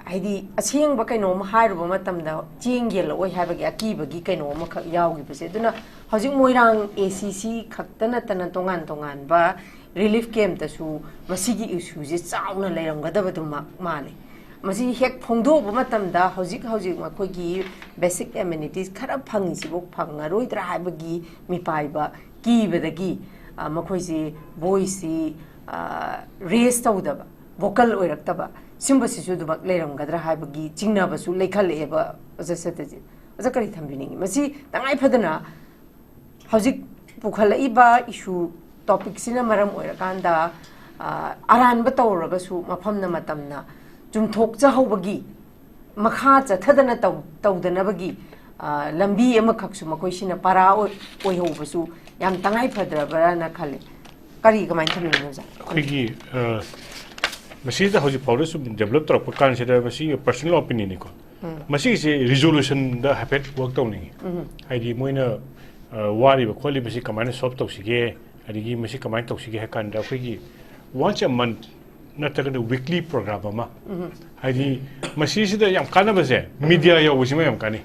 haidi aseng ba kaino ma hairuba matamda chenggel oi haibagi akibagi kaino ma khak yawgi base duna hojik moirang ACC khaktana tana tongan ba relief camp ta su masigi issue je chauna leiramgadaba duma male masi hek phongdo ba matamda hojik ma khogi basic amenities khara phangi sibok phangaroi dra haibagi mipai ba kibadagi makhoisi voice raise tawdaba vocal oirakta सिंबसी दुबक लेरमगद्रा हाइबगी चिंगनाबसु लेखलेबा अजसतजि अजा करी थंबिनिंग मसी तंगाई Fadna हजिक पुखलइबा issue topic सिना मरम ओइरकांदा अरानब तौरगसु मफमना मतमना जुमथोक जहौबगी मखा चथदना तौदनबगी लंबी अमखक्सु मकोइसिना पारा ओइहौबसु याम तंगाई फद्रबराना खले करी कमाइन थंबिनिंग जा अखिगी मसीद हौजी powder develop तौर कानसीद पर्सनल ओपिनियन को मसी से रिजोल्यूशन द हैपेट वर्क तौनी हाइदी मोइना wari ba kholi basi kamana solve tawsige adigi masi kamana tawsige ha kan da khoi once a month nataga the weekly program ama hadi masi sida yam kana base media yaw busima yam kani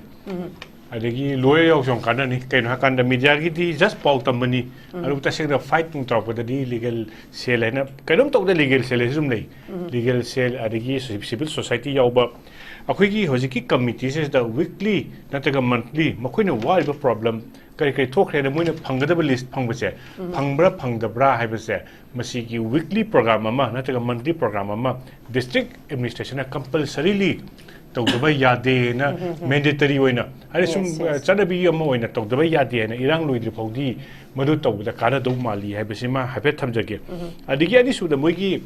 adagi lawyer yaw song kana ni kain ha kan da media gi di just pau tambani aru ta sing da fight tung talk da di legal sale na kainum tok da legal sale sum nei legal sale adagi civil society yaw ba akhoi hojiki committee se da weekly nataga monthly makhoi na wari ba problem kai kai thokre na moina phangada list phangbase phangbra phangdabra haibase masi ki weekly program ama nataga monthly program ama district administration na compulsorily tawdaba yade na mandatory oina ari sum chanabi ama oina tawdaba yade na irang loidri phodi madu tawda kana do mali haibase ma hape thamjage adigi ani su da moigi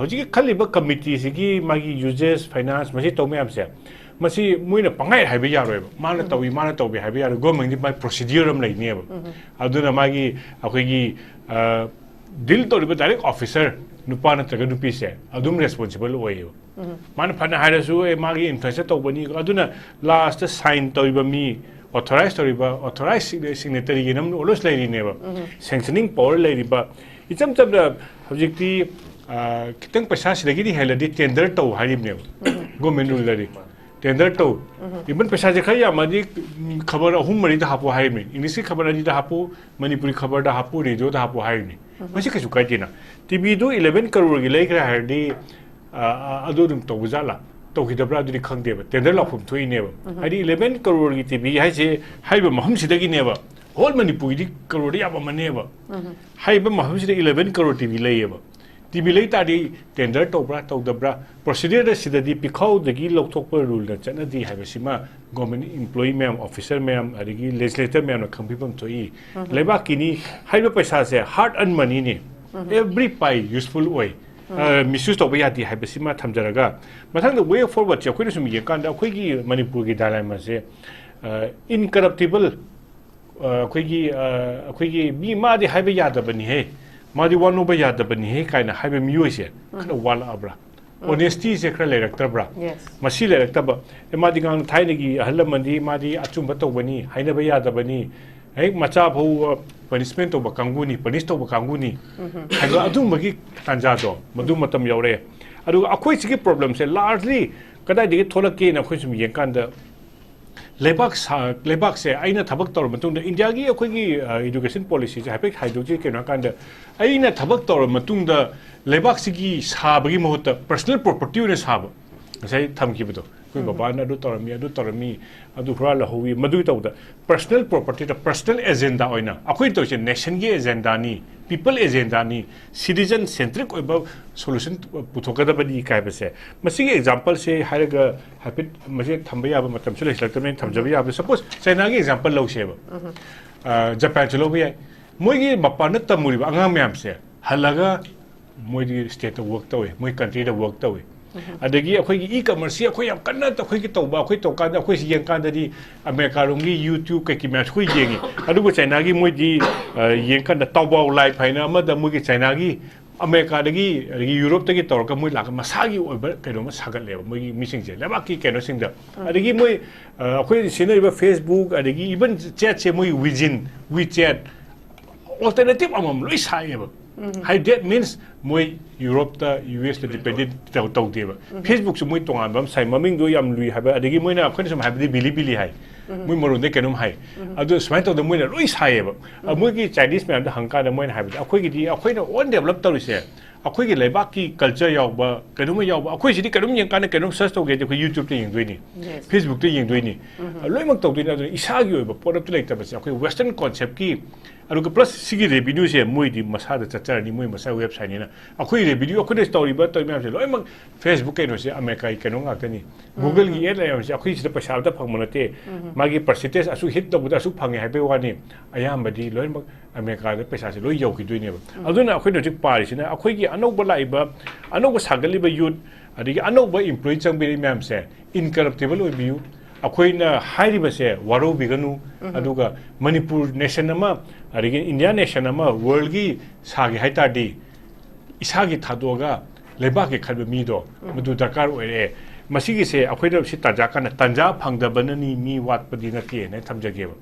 hojiki khaliba committee sigi magi uses finance masi tawme amse masi moina pangai haibe yaroi mana tawi haibe yaro government di mai procedure am lai ne ba aduna magi akoigi deal to the direct officer nupa na taga nupi se adum responsible oye mana phana harasu e magi influence to bani aduna last sign to ba mi authorized signatory ginam olos lai ne ba sanctioning power lai ba icham cham da objecti kitang paisa sidagi di heladi tender to harim ne government rule lari tender to even paisa je khaya madi khabar ahum mari da hapu hai me english khabar ani da hapu manipuri khabar da hapu radio da hapu hai me masi ka sukai tina tv do 11 crore gi lai kra har di adu dum to buzala to ki da bra du khang de ba tender la phum thoi ne ba hari 11 crore gi tv hai je hai ba mahum sidagi ne ba whole manipuri di crore ya ba mane ba hai ba mahum sidagi 11 crore tv lai ba TV later di tender to bra to the bra procedure sida di pikau the gi lokthok per rule da chana di ha sima government employee ma'am officer ma'am adigi legislator ma'am khampi pam toi leba kini haiba paisa se hard earned money ni every pie useful way misuse to ba di ha sima thamjaraga mathang the way forward che khoi sum yeng kan da khoi gi manipur gi dalai ma se incorruptible khoi gi bi ma di haiba ya da bani he madi wanu ba yada bani he kaina haibe miyo se kana wala abra honesty se kra lerakta bra masi lerakta ba e madi gang thaine gi halamandi madi achumba to bani haina ba yada bani ai macha bhu punishment to ba kanguni punish to ba kanguni haiba adum bagi tanja do madu matam yaure adu akhoi sigi problem se largely kada digi tholake na khoi sum yengkan da lebak se aina thabak tor matung da india gi akhoi gi education policy je hape haidoji ke na kan da aina thabak tor matung da lebak sigi sabagi mohota personal property ne sab sai thamki bdo koi baba na du torami adu khra la howi madu to da personal property da personal agenda oina akhoi to che nation gi agenda ni people agenda ni citizen centric oiba solution puthokada bani kai base masi example se haraga happy mase thambaya ba matam se legislator thamjabi ya suppose china gi example lo se ba japan chlo bi moi gi mapana tamuri ba anga myam se halaga moi di state work tawe moi country da work tawe adagi akhoi gi e-commerce akhoi yam kanna ta khoi gi tawba akhoi tawka da akhoi si yeng kan da di america rongi youtube ka ki ma khoi yengi adu china gi moi di yeng kan da tawba live haina ma da moi gi china gi america dagi europe tagi tor ka moi la ka masagi oiba kaino ma sagal le moi gi missing je laba ki kaino sing da adagi moi akhoi sinai ba facebook adagi even chat se moi within wechat alternative amam loi sai ba How that means moi Europe ta US ta dependent tau deba Facebook su moi tongan bam sai maming do yam lui haba adagi moi na khon sum habdi bili hai moi moru ne kenum hai adu smai to da moi na loi sai ba moi gi Chinese man da hangka da moi na habdi akhoi gi di akhoi na on develop tau se akhoi gi leibak ki culture yaw ba kenum yaw ba akhoi si di kenum yang kan kenum search to ge de YouTube te yeng doi ni Facebook te yeng doi ni loi mak tau doi na isa gi ba product like ta ba se akhoi western concept ki aru plus sigi revenue se moi di masada chachar ni moi masa website ni na akhoi revenue akhoi story ba to me se loi mak Facebook ke no se america ke no ngak ni google gi ad la se akhoi se paisa da phang monate magi percentage asu hit da buda su phange hai be wani ayam badi loi mak america da paisa se loi yau ki doi ne ba aduna akhoi no jik pari se na akhoi gi anou ba lai ba anou ba sagali ba youth adigi anou ba employee chang be mem se incorruptible oi biu akhoi na hairi ba se waro biganu aduga manipur nation ama adigi india nation ama world gi sagi haita di isagi thadoga leba ke khalbe mi do madu dakar oire मसीगी से अखोइद सि ताजा काना तंजा फंगदबननी मी वाटपदि नते ने थमजगेबा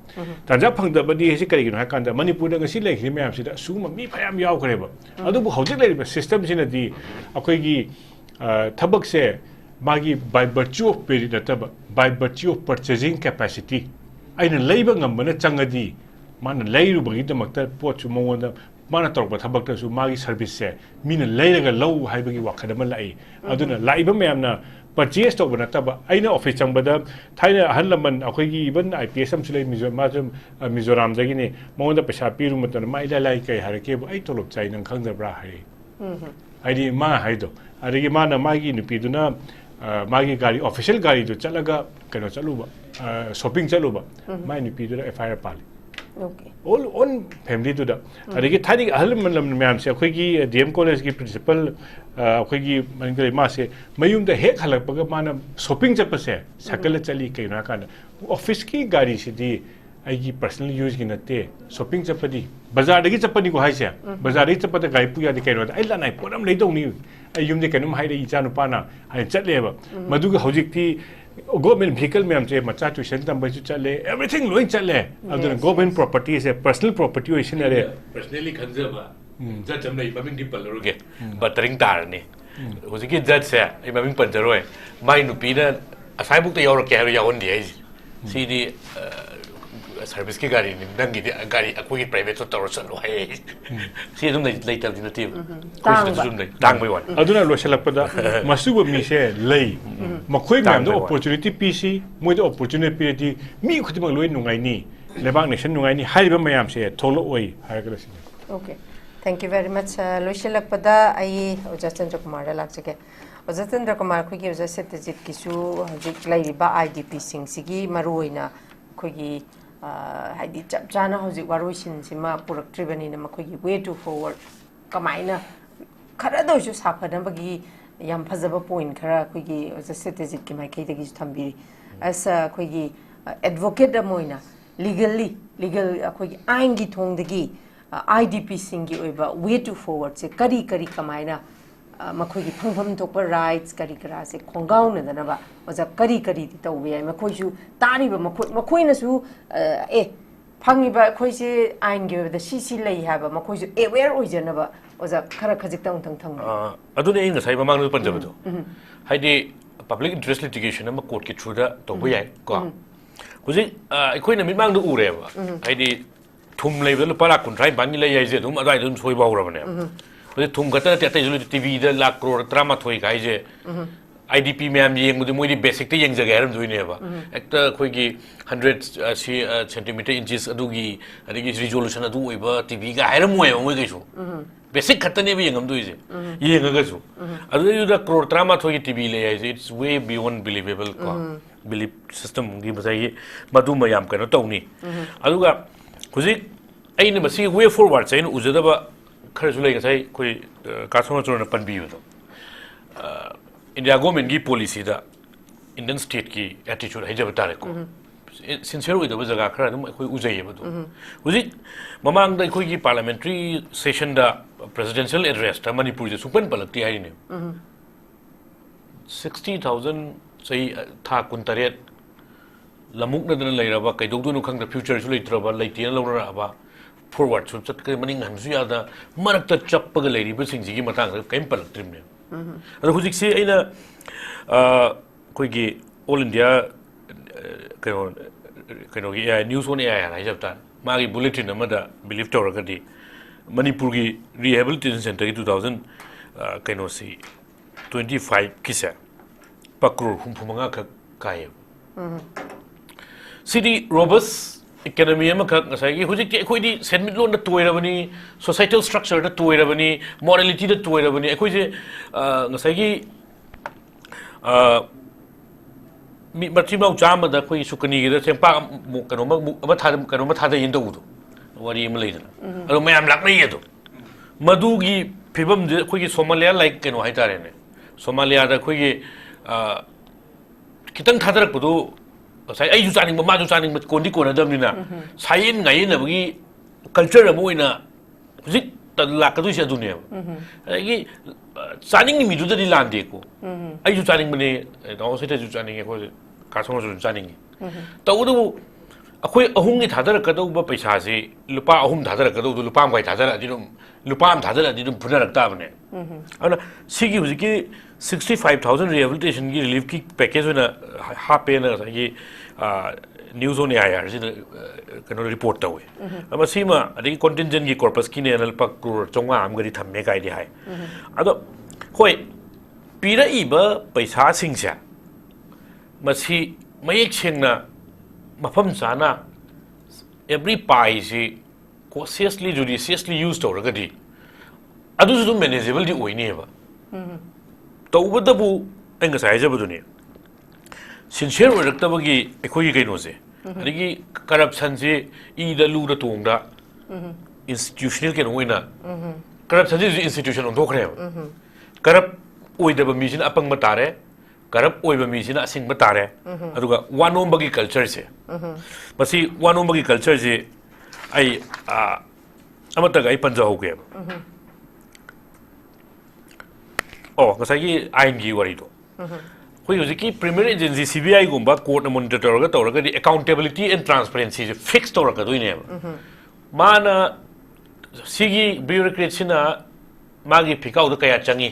तंजा फंगदबदि हेसि करिगिनो हा कांदा Manipur the गसि Lekhi ma'am सिदा सुम मी फयाम यावखरेबा अदुबु हौजिक लेरिबा system सिनदि अखोइगी थबक से मागी बाय वर्च्यू ऑफ पेरिड नतबा by virtue of purchasing capacity आइना लेबा ngambana changadi mana leiruबगी दमक्ता पोचु मंगोंदा माना तौरब थबक्तसु मागी सर्विस से मीना लेरगा लौ हाइबगी वाखदमा लाई अदुना लाइबा मैमना परचेस तौब नतब आइना ऑफिस चंबदा थाइना अहल लमन अखोइगी इवन आईपीएस हम सुले मिजोराम दगिने मंगोंदा पैसा पिरु मतन माइला लाई कै हारके आई तोलब चाइ नंग खंगदब्रा हाइ आइदि मा हाइदो अदगी माना मागी नुपीदुना मागी गाड़ी ऑफिशियल गाड़ी जो चलगा कनो चलुबा शॉपिंग चलुबा माई नुपीदुना एफआईआर पाली all on family to the adigi thani ahal ma'am से अखोइगी डीएम कॉलेज की प्रिंसिपल अखोइगी मनगले मा से मयुम द हेक हलकपगा माना शॉपिंग चपसे सकल चली कइना कान ऑफिस की गाड़ी सिदी आइगी पर्सनल यूज की नते शॉपिंग चपदी बाजार दगी चपनी को हाइसे बाजार दगी चपद गाई पुया दि कइनो आई लानाइ पोरम लेदौनी आई युम दे कइनुम हाइदे इचा नुपाना हाइ चलेबा मदुग हौजिकती गवर्नमेंट व्हीकल मैम से मचा ट्यूशन तंबसु चले एवरीथिंग लोइन चले अदुन गवर्नमेंट प्रॉपर्टी से पर्सनल प्रॉपर्टी ओइसन रे पर्सनली खंजबा जज हम नै ममिंग डिपल रोगे बटरिंग तारने होजिकि जज से ए ममिंग पंजरोय माइ नुपीना असाइ बुक त यावर के हर यावन दि सीदी सर्विस की गाड़ी नंगी गाड़ी अखोई प्राइवेट तो तौर चलो है सी अदुम नै तल दिन ती तांग बै वन अदुना लोसलपदा मसुब मी से लई मखोई मैम दो अपॉर्चुनिटी पीसी मोइ दो अपॉर्चुनिटी पीदी मी खुदिम लोइ नुगाइनी लेबांग नेशन नुगाइनी हाइबा मैम से थोलो ओइ हारगलसि okay thank you very much लोसलपदा आई ओजा चंद्र कुमार लाक्चके ओजा चंद्र कुमार खुगी ओजा सत्यजित किसु हजिक लाइबा आईडीपी सिंग सिगी मरुइना खुगी हाइदी चप जाना हजिक वारोइसिन सिमा पुरक्ट्रिबनिना मखोगी वे टू फॉरवर्ड कमाइना खरा दोजु साफनबगी याम फजब पॉइंट खरा खुगी सत्यजित की माइकैदगी थंबिरी एस खुगी एडवोकेट अमोइना लीगल खुगी आइनगी थोंदगी आईडीपी सिंगी ओइबा वे टू फॉरवर्ड से करी करी कमाइना मखोगी फंगफम थोपर राइट्स करी करा से खोंगाउन दनबा ओजा करी करी दी तौबे याय मखोइसु तारिबा मखोइनसु ए फंगिबा खोइसे आइनगी ओइबा सीसी लई हाबा मखोइसु अवेयर ओइजनबा ओजा खरा खजिक तंग तंग थंग अदुने इंग साइ ममांग पंजबदो हाइदे पब्लिक इंटरेस्ट लिटिगेशन अमा कोर्ट के थ्रू दा तौबो याय को हुजि अखोइना मिमांग दु उरेबा हाइदे थुम लेबल लुपा लाख कुंथ्राइ बांगी लई याइजे दुम अदाइ दुम सोइबा उरबने थुम खतन ते टीवी द लाख करोड़ 13 गाइजे आईडीपी मैम येंगुदि मोइदि बेसिक ते येंगजगे हरम दुइनेबा एक अखोइगी 100 सेंटीमीटर इंचेस अदुगी अदिगी रिजोल्यूशन अदु ओइबा टीवी गा हरम मोय मोय गइसु बेसिक खतने बे येंगम दुइजे येंगगसु अदुदा करोड़ 13 की टीवी ले आइजे इट्स वे बियॉन्ड बिलीवेबल को बिलीव सिस्टम गी बजाइए मदु मयाम कनो तौनी अदुगा हुजिक अइने मसी वे फॉरवर्ड चाहिँ उजदबा खरसु लेगा साइ कोई कासोना चोरना पनबियो तो इंडिया गवर्नमेंट की पॉलिसी दा इंडियन स्टेट की एटीट्यूड है जब तारे को सिंसियर होइदो जगह खरा दम कोई उजैये बदो हुजि ममांग दा कोई की पार्लियामेंट्री सेशन दा प्रेसिडेंशियल एड्रेस दा मणिपुर जे सुपन पलक्ति हाइने 60000 सही था कुंतरेत लमुक नदन लैरबा कैदोदुनु खंग द फ्यूचर सु लैत्रबा लैतिन लौरबा फॉरवर्ड सु चटके मनिंग हनसु यादा मरकत चप्पग लेरिबा सिंजिगी मतंग कैम पलक्त्रिमने अदो हुजिक से अइना कोइगी ऑल इंडिया कनो की न्यूज़ ऑन एआई हाइ जबता मागी बुलेटिन अमदा बिलीव तौरगदी मणिपुर की रिहेबिलिटेशन सेंटर की 2000 कनो सी 25 किसे पक्रोर हुमफुमंगा काय सिटी रोबस इकोनॉमी की हुजिक अखोइदी सेनमिटलोन तोइरबनी सोसाइटल स्ट्रक्चर तोइरबनी मॉरलिटी तोइरबनी अखोइजे की मचिमाउ चामद अखोइ सुकनी गे सेंपा कनो थाद यिंदौदो वारी म लेदना अदो मयाम लाकनै अदो मदुगी फिबम जे अखोइगी सोमालिया लाइक कनो हाइतारेने सोमालिया दा अखोइगी खितंग थादरकपदो साइ आइजु चानिंग माजु चानिंग कोंदी कोनदमनिना साइन गाइनबगी कल्चर अमोइना हुजिक lakadu sia dunia lagi chaning mi du da di lande ko ai ju chaning bane no se ta ju chaning ko ka song ju chaning ta udu akhoi ahung gi thadar ka do ba paisa se lupa ahum thadar ka do lupa am kai thadar adi dum lupa am thadar adi dum phuna rakta bane ana sigi huji ki 65000 rehabilitation gi relief ki package na ha pe na gi news on air ji kano report tawe ama sima adi contingent gi corpus ki ne nal pak crore chonga am gari thamme kai di hai ado hoi pira iba paisa singcha masi mayek chengna mafam chana every pai si cautiously judiciously used to di adu su manageable di oini ba to ubada bu enga sai ja buduni sincere rakta bagi ekoi gi no se adigi corruption se I da lu da tong da institutional ke noina corruption is institution on dokre corrupt oi da ba mi sin apang matare corrupt oi ba mi sin asing matare aduga wanom bagi culture se masi wanom bagi culture se ai amata ga ai panja ho ge oh ngasai ain gi wari do hoi hojiki primary agency CBI gumba court na monitor ga tawra di accountability and transparency je fix tawra ga doine mana sigi bureaucracy na magi fikau da kaya changi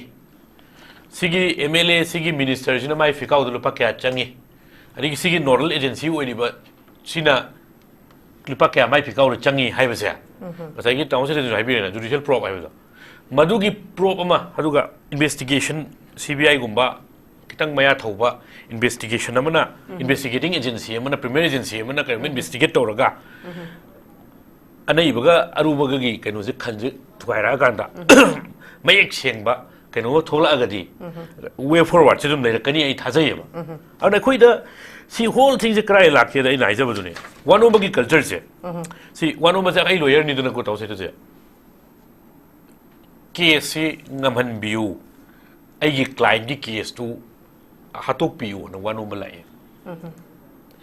sigi MLA sigi minister jina mai fikau da lupa kaya changi ani sigi nodal agency oi ba sina lupa kaya mai fikau da changi hai ba se ngasai gi taw se de hai bi na judicial probe hai ba madugi probe ama aduga investigation CBI gumba kitang maya thauba investigation amana investigating agency amana primary agency amana ka investigate tawraga anai baga arubaga gi kaino je khanje thuaira ganda mayek sengba kaino thola agadi way forward chum nei kani ai thajai ba ana khoi da si whole thing je krai lakhe da inai jabu dune one of gi culture je si one of ja ai lawyer ni duna ko taw se je case ngamhan biu ai gi client gi case tu hatok piu na wanu malai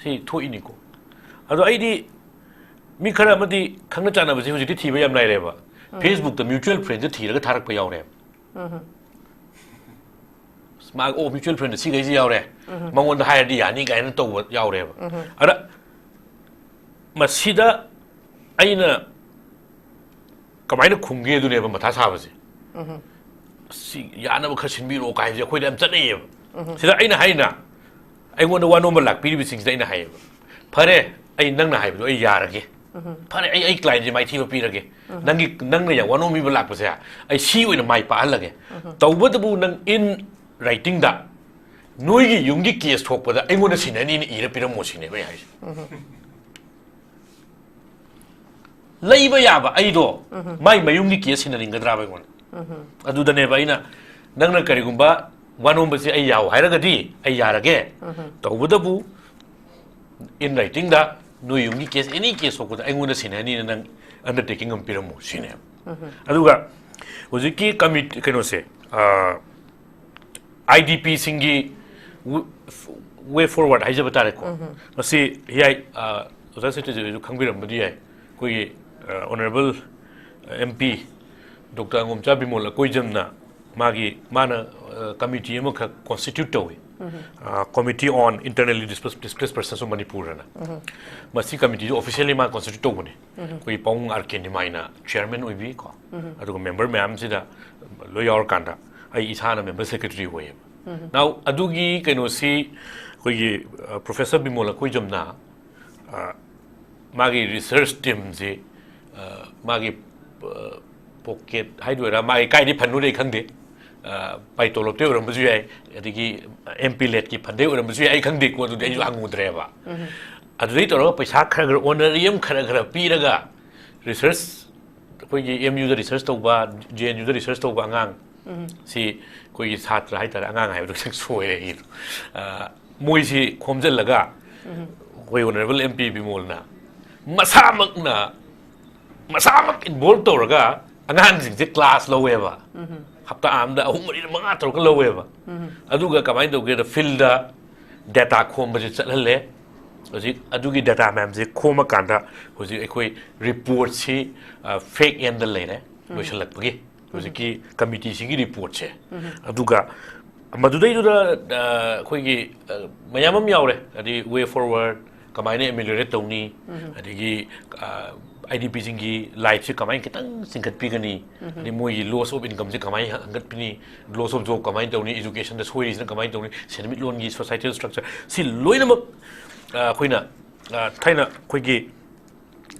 si thoi ni ko ado ai di mi khara madi khangna chana ba ji huji thi ba yam lai re ba Facebook da mutual friend ji thi ra tharak pa yaw re ma o mutual friend si ga ji yaw re mangon da hire di ya ni ga na to yaw re ba ara masida aina kamaina khungge du ne ba matha sa ba ji si ya na ba khashin bi ro kai je khoi dam chane ye sida aina haina ai won wano ma lak pi bi sing sida aina hai phare ai nang na hai bu ai yarage phare ai client ji mai thi ba pi rage nang na ya wano mi ba lak ba se ai si oi na mai pa lage tawba da bu nang in writing da noi gi yung gi case thok pa da ai won na sinani ni ira pi ra mo sine ba hai leiba ya ba ai do mai mayung gi case sinani ngadra ba gon adu da ne ba ina nang na kari gumba wanom ba si ai yaw hairaga di ai yarage tawda bu in writing da no yungi case any case ko da ai ngona sinani nang undertaking am piramo sine aduga hojiki committee keno se IDP singi way forward hai jaba tare ko masi HEEYAI osa se je khangbiram badi ai koi honorable MP Dr. Ngomcha Bimola koijamna magi mana committee mo constitute to committee on internally displaced persons of manipur na masi committee officially ma constitute to bone koi pong arke ni maina chairman oibi ko adu member ma'am sida loyal kanda ai isana member secretary hoye now adugi kaino si koi professor Bimola koijamna magi research team je magi pocket haidura mai kai di phanu dei khangde pai to lokte uram buju ai adigi MP let ki phande uram buju ai khangde ko du dei ju angu dre ba adui to ro paisa khara honorarium khara pi raga research koi gi MU da research to ba JNU da research to ba ngang si koi gi chhatra hai tar angang hai ru sang soi re hi moi si khomjal laga koi honorable MP Bimol na masamak involved to raga angang sing je class lowe ba hapta amda ahumari manga tor ka lowe ba aduga kamai do ge field da data khom ba je chalale hoji adugi data ma'am je khoma kanda hoji ekoi report si fake end le ne loisalakpagi hojiki committee singi report se aduga madudaiduda khoigi mayamam yaure adi way forward kamaine ameliorate tawni adigi IDP singi life se kamain kitang singkat pigani adi moi loss of income se kamain hangat pini loss of job kamain tawni education da soiris na kamain tawni economic loan gi societal structure si loinamak khoina thaina khoigi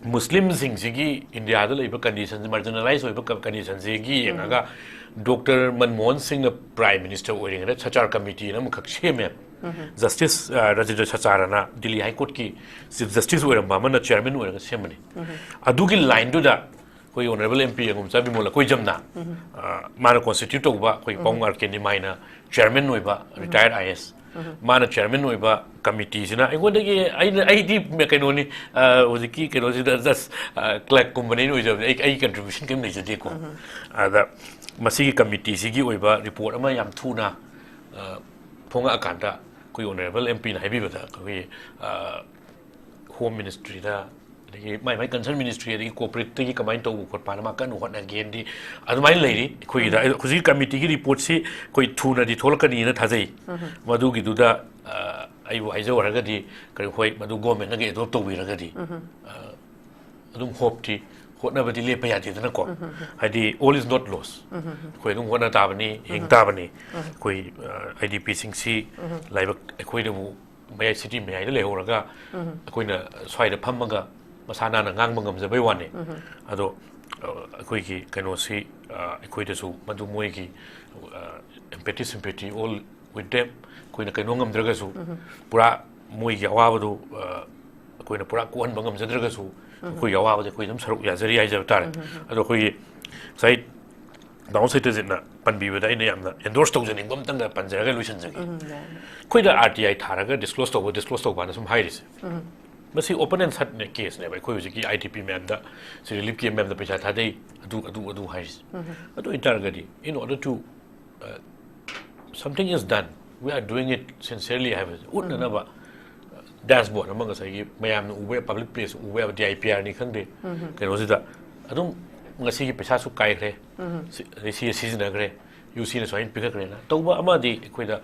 Muslim singsi India da leiba conditions marginalized oiba conditions gi yenga Dr. Manmohan Singh na Prime Minister oiring da Chachar committee na mukhak cheme Justice Rajendra Chacharana Delhi High Court ki Chief Justice oiram na chairman oiram semani adugi line do da koi honorable MP ngum chabi mola koi jamna mana constitute ba koi pawngar ke ni maina chairman oiba retired IS mana chairman oiba committee sina aingodagi aidi kenoni hojiki kenoni just clerk company oiba ai contribution kem leje de ko ada masigi committee sigi oiba report ama yam thuna phonga akanta koi honorable MP na hebi bada koi home ministry da my concern ministry the corporate the combined to what Panama can what again the other lady Kuzi committee report see quite tuna the Tolkani in a Tazi Madugi do that I was over Ragadi can quite Madu Gomen again to Ragadi I don't hope tea what never delay payati than a cop I did all is not lost quite one at Tabani in Tabani quite IDP sing sea like a quite my city may I lay Oraga quite a swide a pamaga masana na ngang mangam zabai wane ado akoi ki kano si akoi de su madu moi ki empathy all with them koi na kano ngam draga su pura moi ya wa do koi na pura kuan bangam zadraga su koi ya wa de koi dam saruk ya zari ai zatar ado koi sai daung sai te na panbi weda ina yamna endorse to janing bam tang da panjara ga luisan jagi koi da RTI tharaga disclose to ba na sum hairis Masi opponents had a case never quiziki ITP member, so relief came member which I had a do highs. Ado interrogati in order to something is done. We are doing it sincerely. I have another dashboard among us. I am aware public place, aware of the IPR Nikande. Can was it that I don't see Pisasu Kai, they see a season agree. You see a swine picker. Toba Amadi, Quida,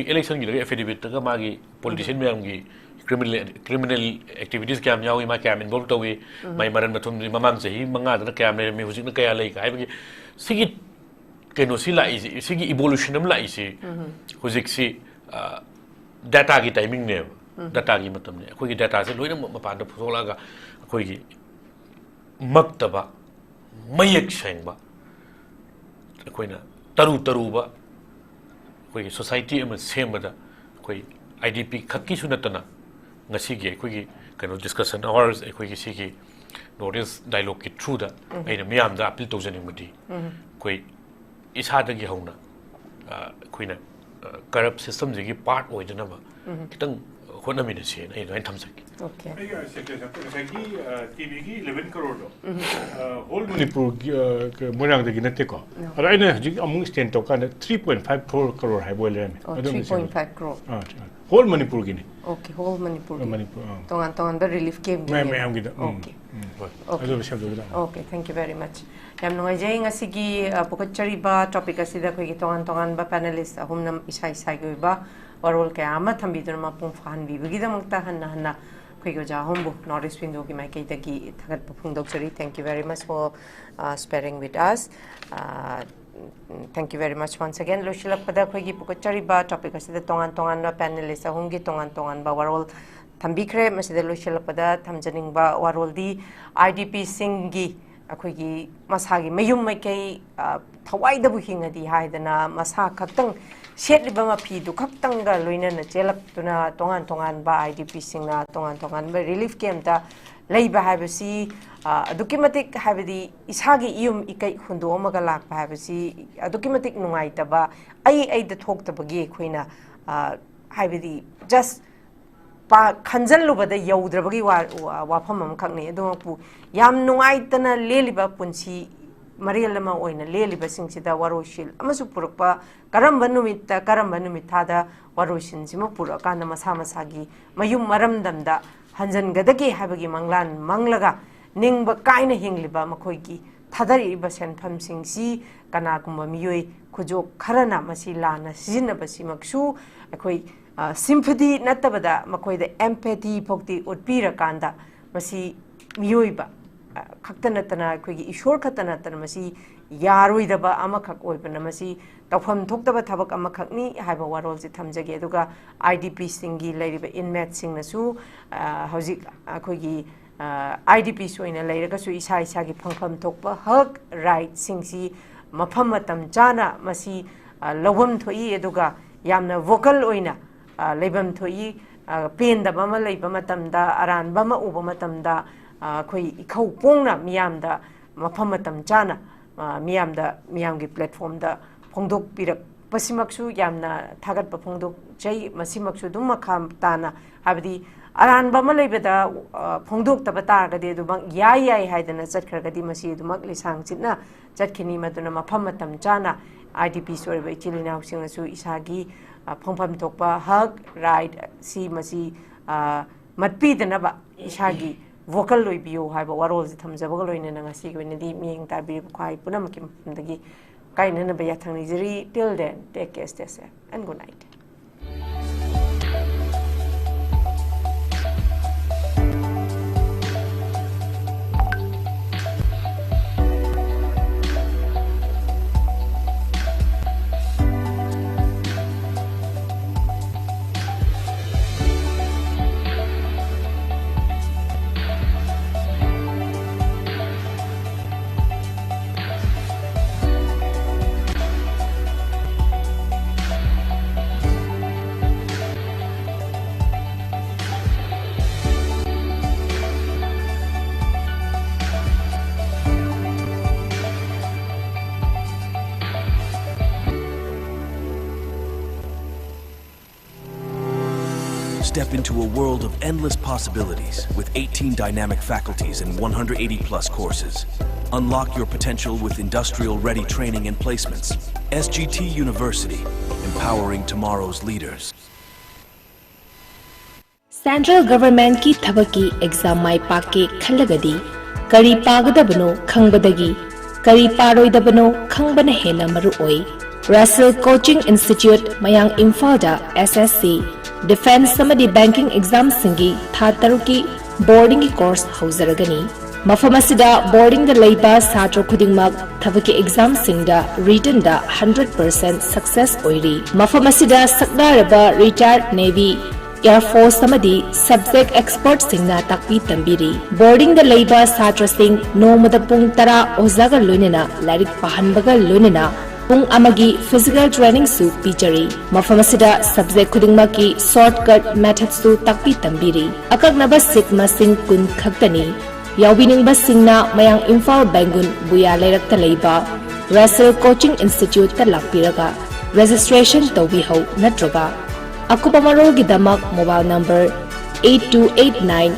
election affidavit, Tagamagi, politician Mangi. Criminal activities cam yawi ma cam involved away my maran matum mamam sahi manga da cam ne music na kaya lai kai bagi sigi keno sila isi sigi evolution am la isi hojik si data gi timing ne data gi matam ne khoi gi data se loina mapan da phola ga khoi gi maktaba mayak shengba khoina taru ba khoi society am same da khoi IDP khakki sunatana ngasigi akhoi kano discussion hours akhoi gi sigi notice dialogue ki through da aina miyam da appeal to janing mudi koi isa da gi hauna khoina corrupt system ji gi part oidana ba kitang hona mi se ai rai thamsak okay ai secretary TV gi 11 crore do whole manipur morang da gi natte ko ara ina ji among stand to kan 3.54 crore hai boile me 3.5 crore whole manipur gi ne okay whole manipur tongan the relief came me am gi da okay thank you very much yam noi jai ngasi gi pokachari ba topic asida khoi gi tongan ba panelist ahumnam isai gi ba warol ke ama thambidur ma pung fan bi gi damta hanna khoi go ja hombu Northeast window gi mai kai da gi thagat phung doctori thank you very much for sparing with us thank you very much once again loshilak pada khoi gi pokachari ba topic asida tongan na panelist ahum gi tongan ba warol thambikre masida loshilak pada thamjaning ba warol di IDP singi akhoi gi masa gi mayum mai kai thawai da bu hingadi haidana masa khaktang Shetliba mapi du kaptanga loina na chelak tuna tongan ba IDP singna tongan ba relief camp da leiba habasi adukimatik habidi isagi ium ikai hundo omaga lak ba habasi adukimatik nungai taba ai da thok tabagi khoina habidi just pa khanjan lubada yaudrabagi wafam am khakne adopu yam nungai tana leliba punsi Marialama oina leli basing sida waroshil amasu purukpa karamba numit thada waroshin sima purakana masagi mayum maramdamda hanjan gadagi habagi manglaga ningba kaina hingliba makhoi gi थादरीब सेनफमसिंगसी कनागुम्बा मियोय खुजोक खरना मसी लाना सिजिन्नबसिमक्सु अखोई सिम्पथी नत्तबदा मखोइदा एम्पैथी फोक्ति उटपीरकांदा मसी मियोइबा खक्ता नत्तना अखोइगी ईश्वर खत्ता नत्तना मसी यारोइदबा अमखक ओइबना मसी तौफम थोक्तबा थबक अमखकनी हाइबा वारोलसे थमजगे अदुगा आईडीपी सिंगी लैरिबा इनमेट सिंगनसु हौजिक अखोइगी आईडीपी सोइना लैरगसु इसा इसागी फंगफम थोकपा हक राइट सिंगसी मफम मतम चाना मसी लवम थोई अदुगा यामना वोकल ओइना लेबम थोई पेंदबा मा लैबा मतमदा अरानबा मा उबा मतमदा अखोई इखौ पोंगना मियामदा मफम मतम चाना मियामगी प्लेटफॉर्मदा फोंदोक पिरक पसिमक्सु यामना थागत फोंदोक जै मसिमक्सु दुम मखा ताना हाबदी अरानबा मा लैबदा फोंदोक तब तारगदे दुबंग याय याय हाइदना चटखरगदी मसी दुमक लिसांग चितना चटखिनी मदुना मफम मतम चाना आईडीपी सोरबा इचिलिनाउ सिंगसु इसागी फोंफम थोकपा हक right C Masih मतपीदनबा इसागी vocal loibio haiba warol ji thamjabaga loina na ngasi goinadi mieng tabir khai punam kim dagi kaina na baya thangni jiri till then take care stay safe and good night. Step into a world of endless possibilities with 18 dynamic faculties and 180 plus courses. Unlock your potential with industrial-ready training and placements. SGT University, empowering tomorrow's leaders. Central government ki thabaki exam mai paake khallagadi kari pagadabano khangbadagi kari paroidabano khangbana hena maru oi. Russell Coaching Institute Mayang Imphal SSC Defense Samadi Banking Exam Singi Tha Taruki Boarding Course Hauzaragani Mafamasida Boarding the Leiba Satro Kudingmak Thavaki Exam Singda Written da 100% Success Oiri Mafamasida Sakdaraba Retired Navy Air Force Samadi Subject Expert Singna Takpi Tambiri Boarding the Leiba Satra Singh No Madapung Tara Ozaga Lunina Larik Pahanbaga Lunina Pung amagi physical training su pichari mafamasida subject khudingmaki shortcut methods su takpi tambiri akagnaba sikma sing kun khaktani yawbiningba singna mayang Imphal Bangun buya leirakta leiba Russell Coaching Institute ta lakpiraga registration tawbi hau natroga akupamarol gidamak mobile number 8289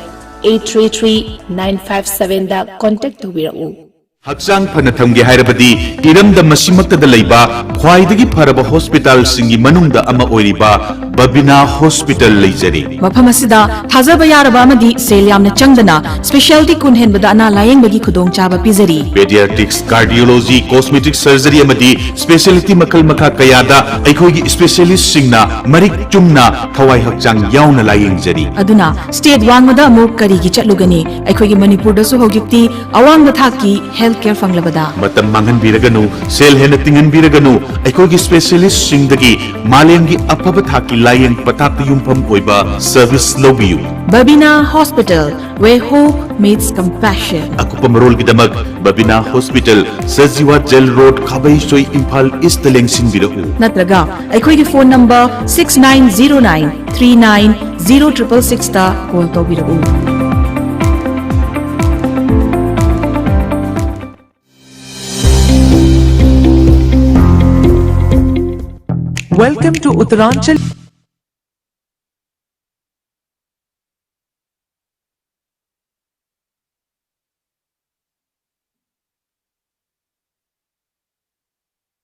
833 957 da contact tawbirau Hakchang phana thamge hairabadi iramda masimakta leiba khwaidagi pharaba hospital singi manungda ama oiriba Babina Hospital leijari mafamasida thajaba yaraba amadi selyamna changdana specialty kunhenbada ana layeng bagi khudong chaba pizari pediatrics cardiology cosmetic surgery amadi specialty makal makha kayada aikhogi specialist singna marik chumna thawai hakchang yauna layeng jari aduna state wangmada amuk kari gi chatlugani aikhogi manipur da su hogikti awangda thaki healthcare fanglabada matam mangan biraganu sel hena tingan biraganu aikhogi specialist singdagi malengi apaba thaki layeng patak yumpam oiba service lobiyu Babina Hospital where hope meets compassion akupamarol gidamak Babina Hospital Sajiwa Jail Road Khabai Soi Imphal East Lengsin birahu natraga aikhogi phone number 6909390666 ta call tawbirahu Welcome to Uttaranchal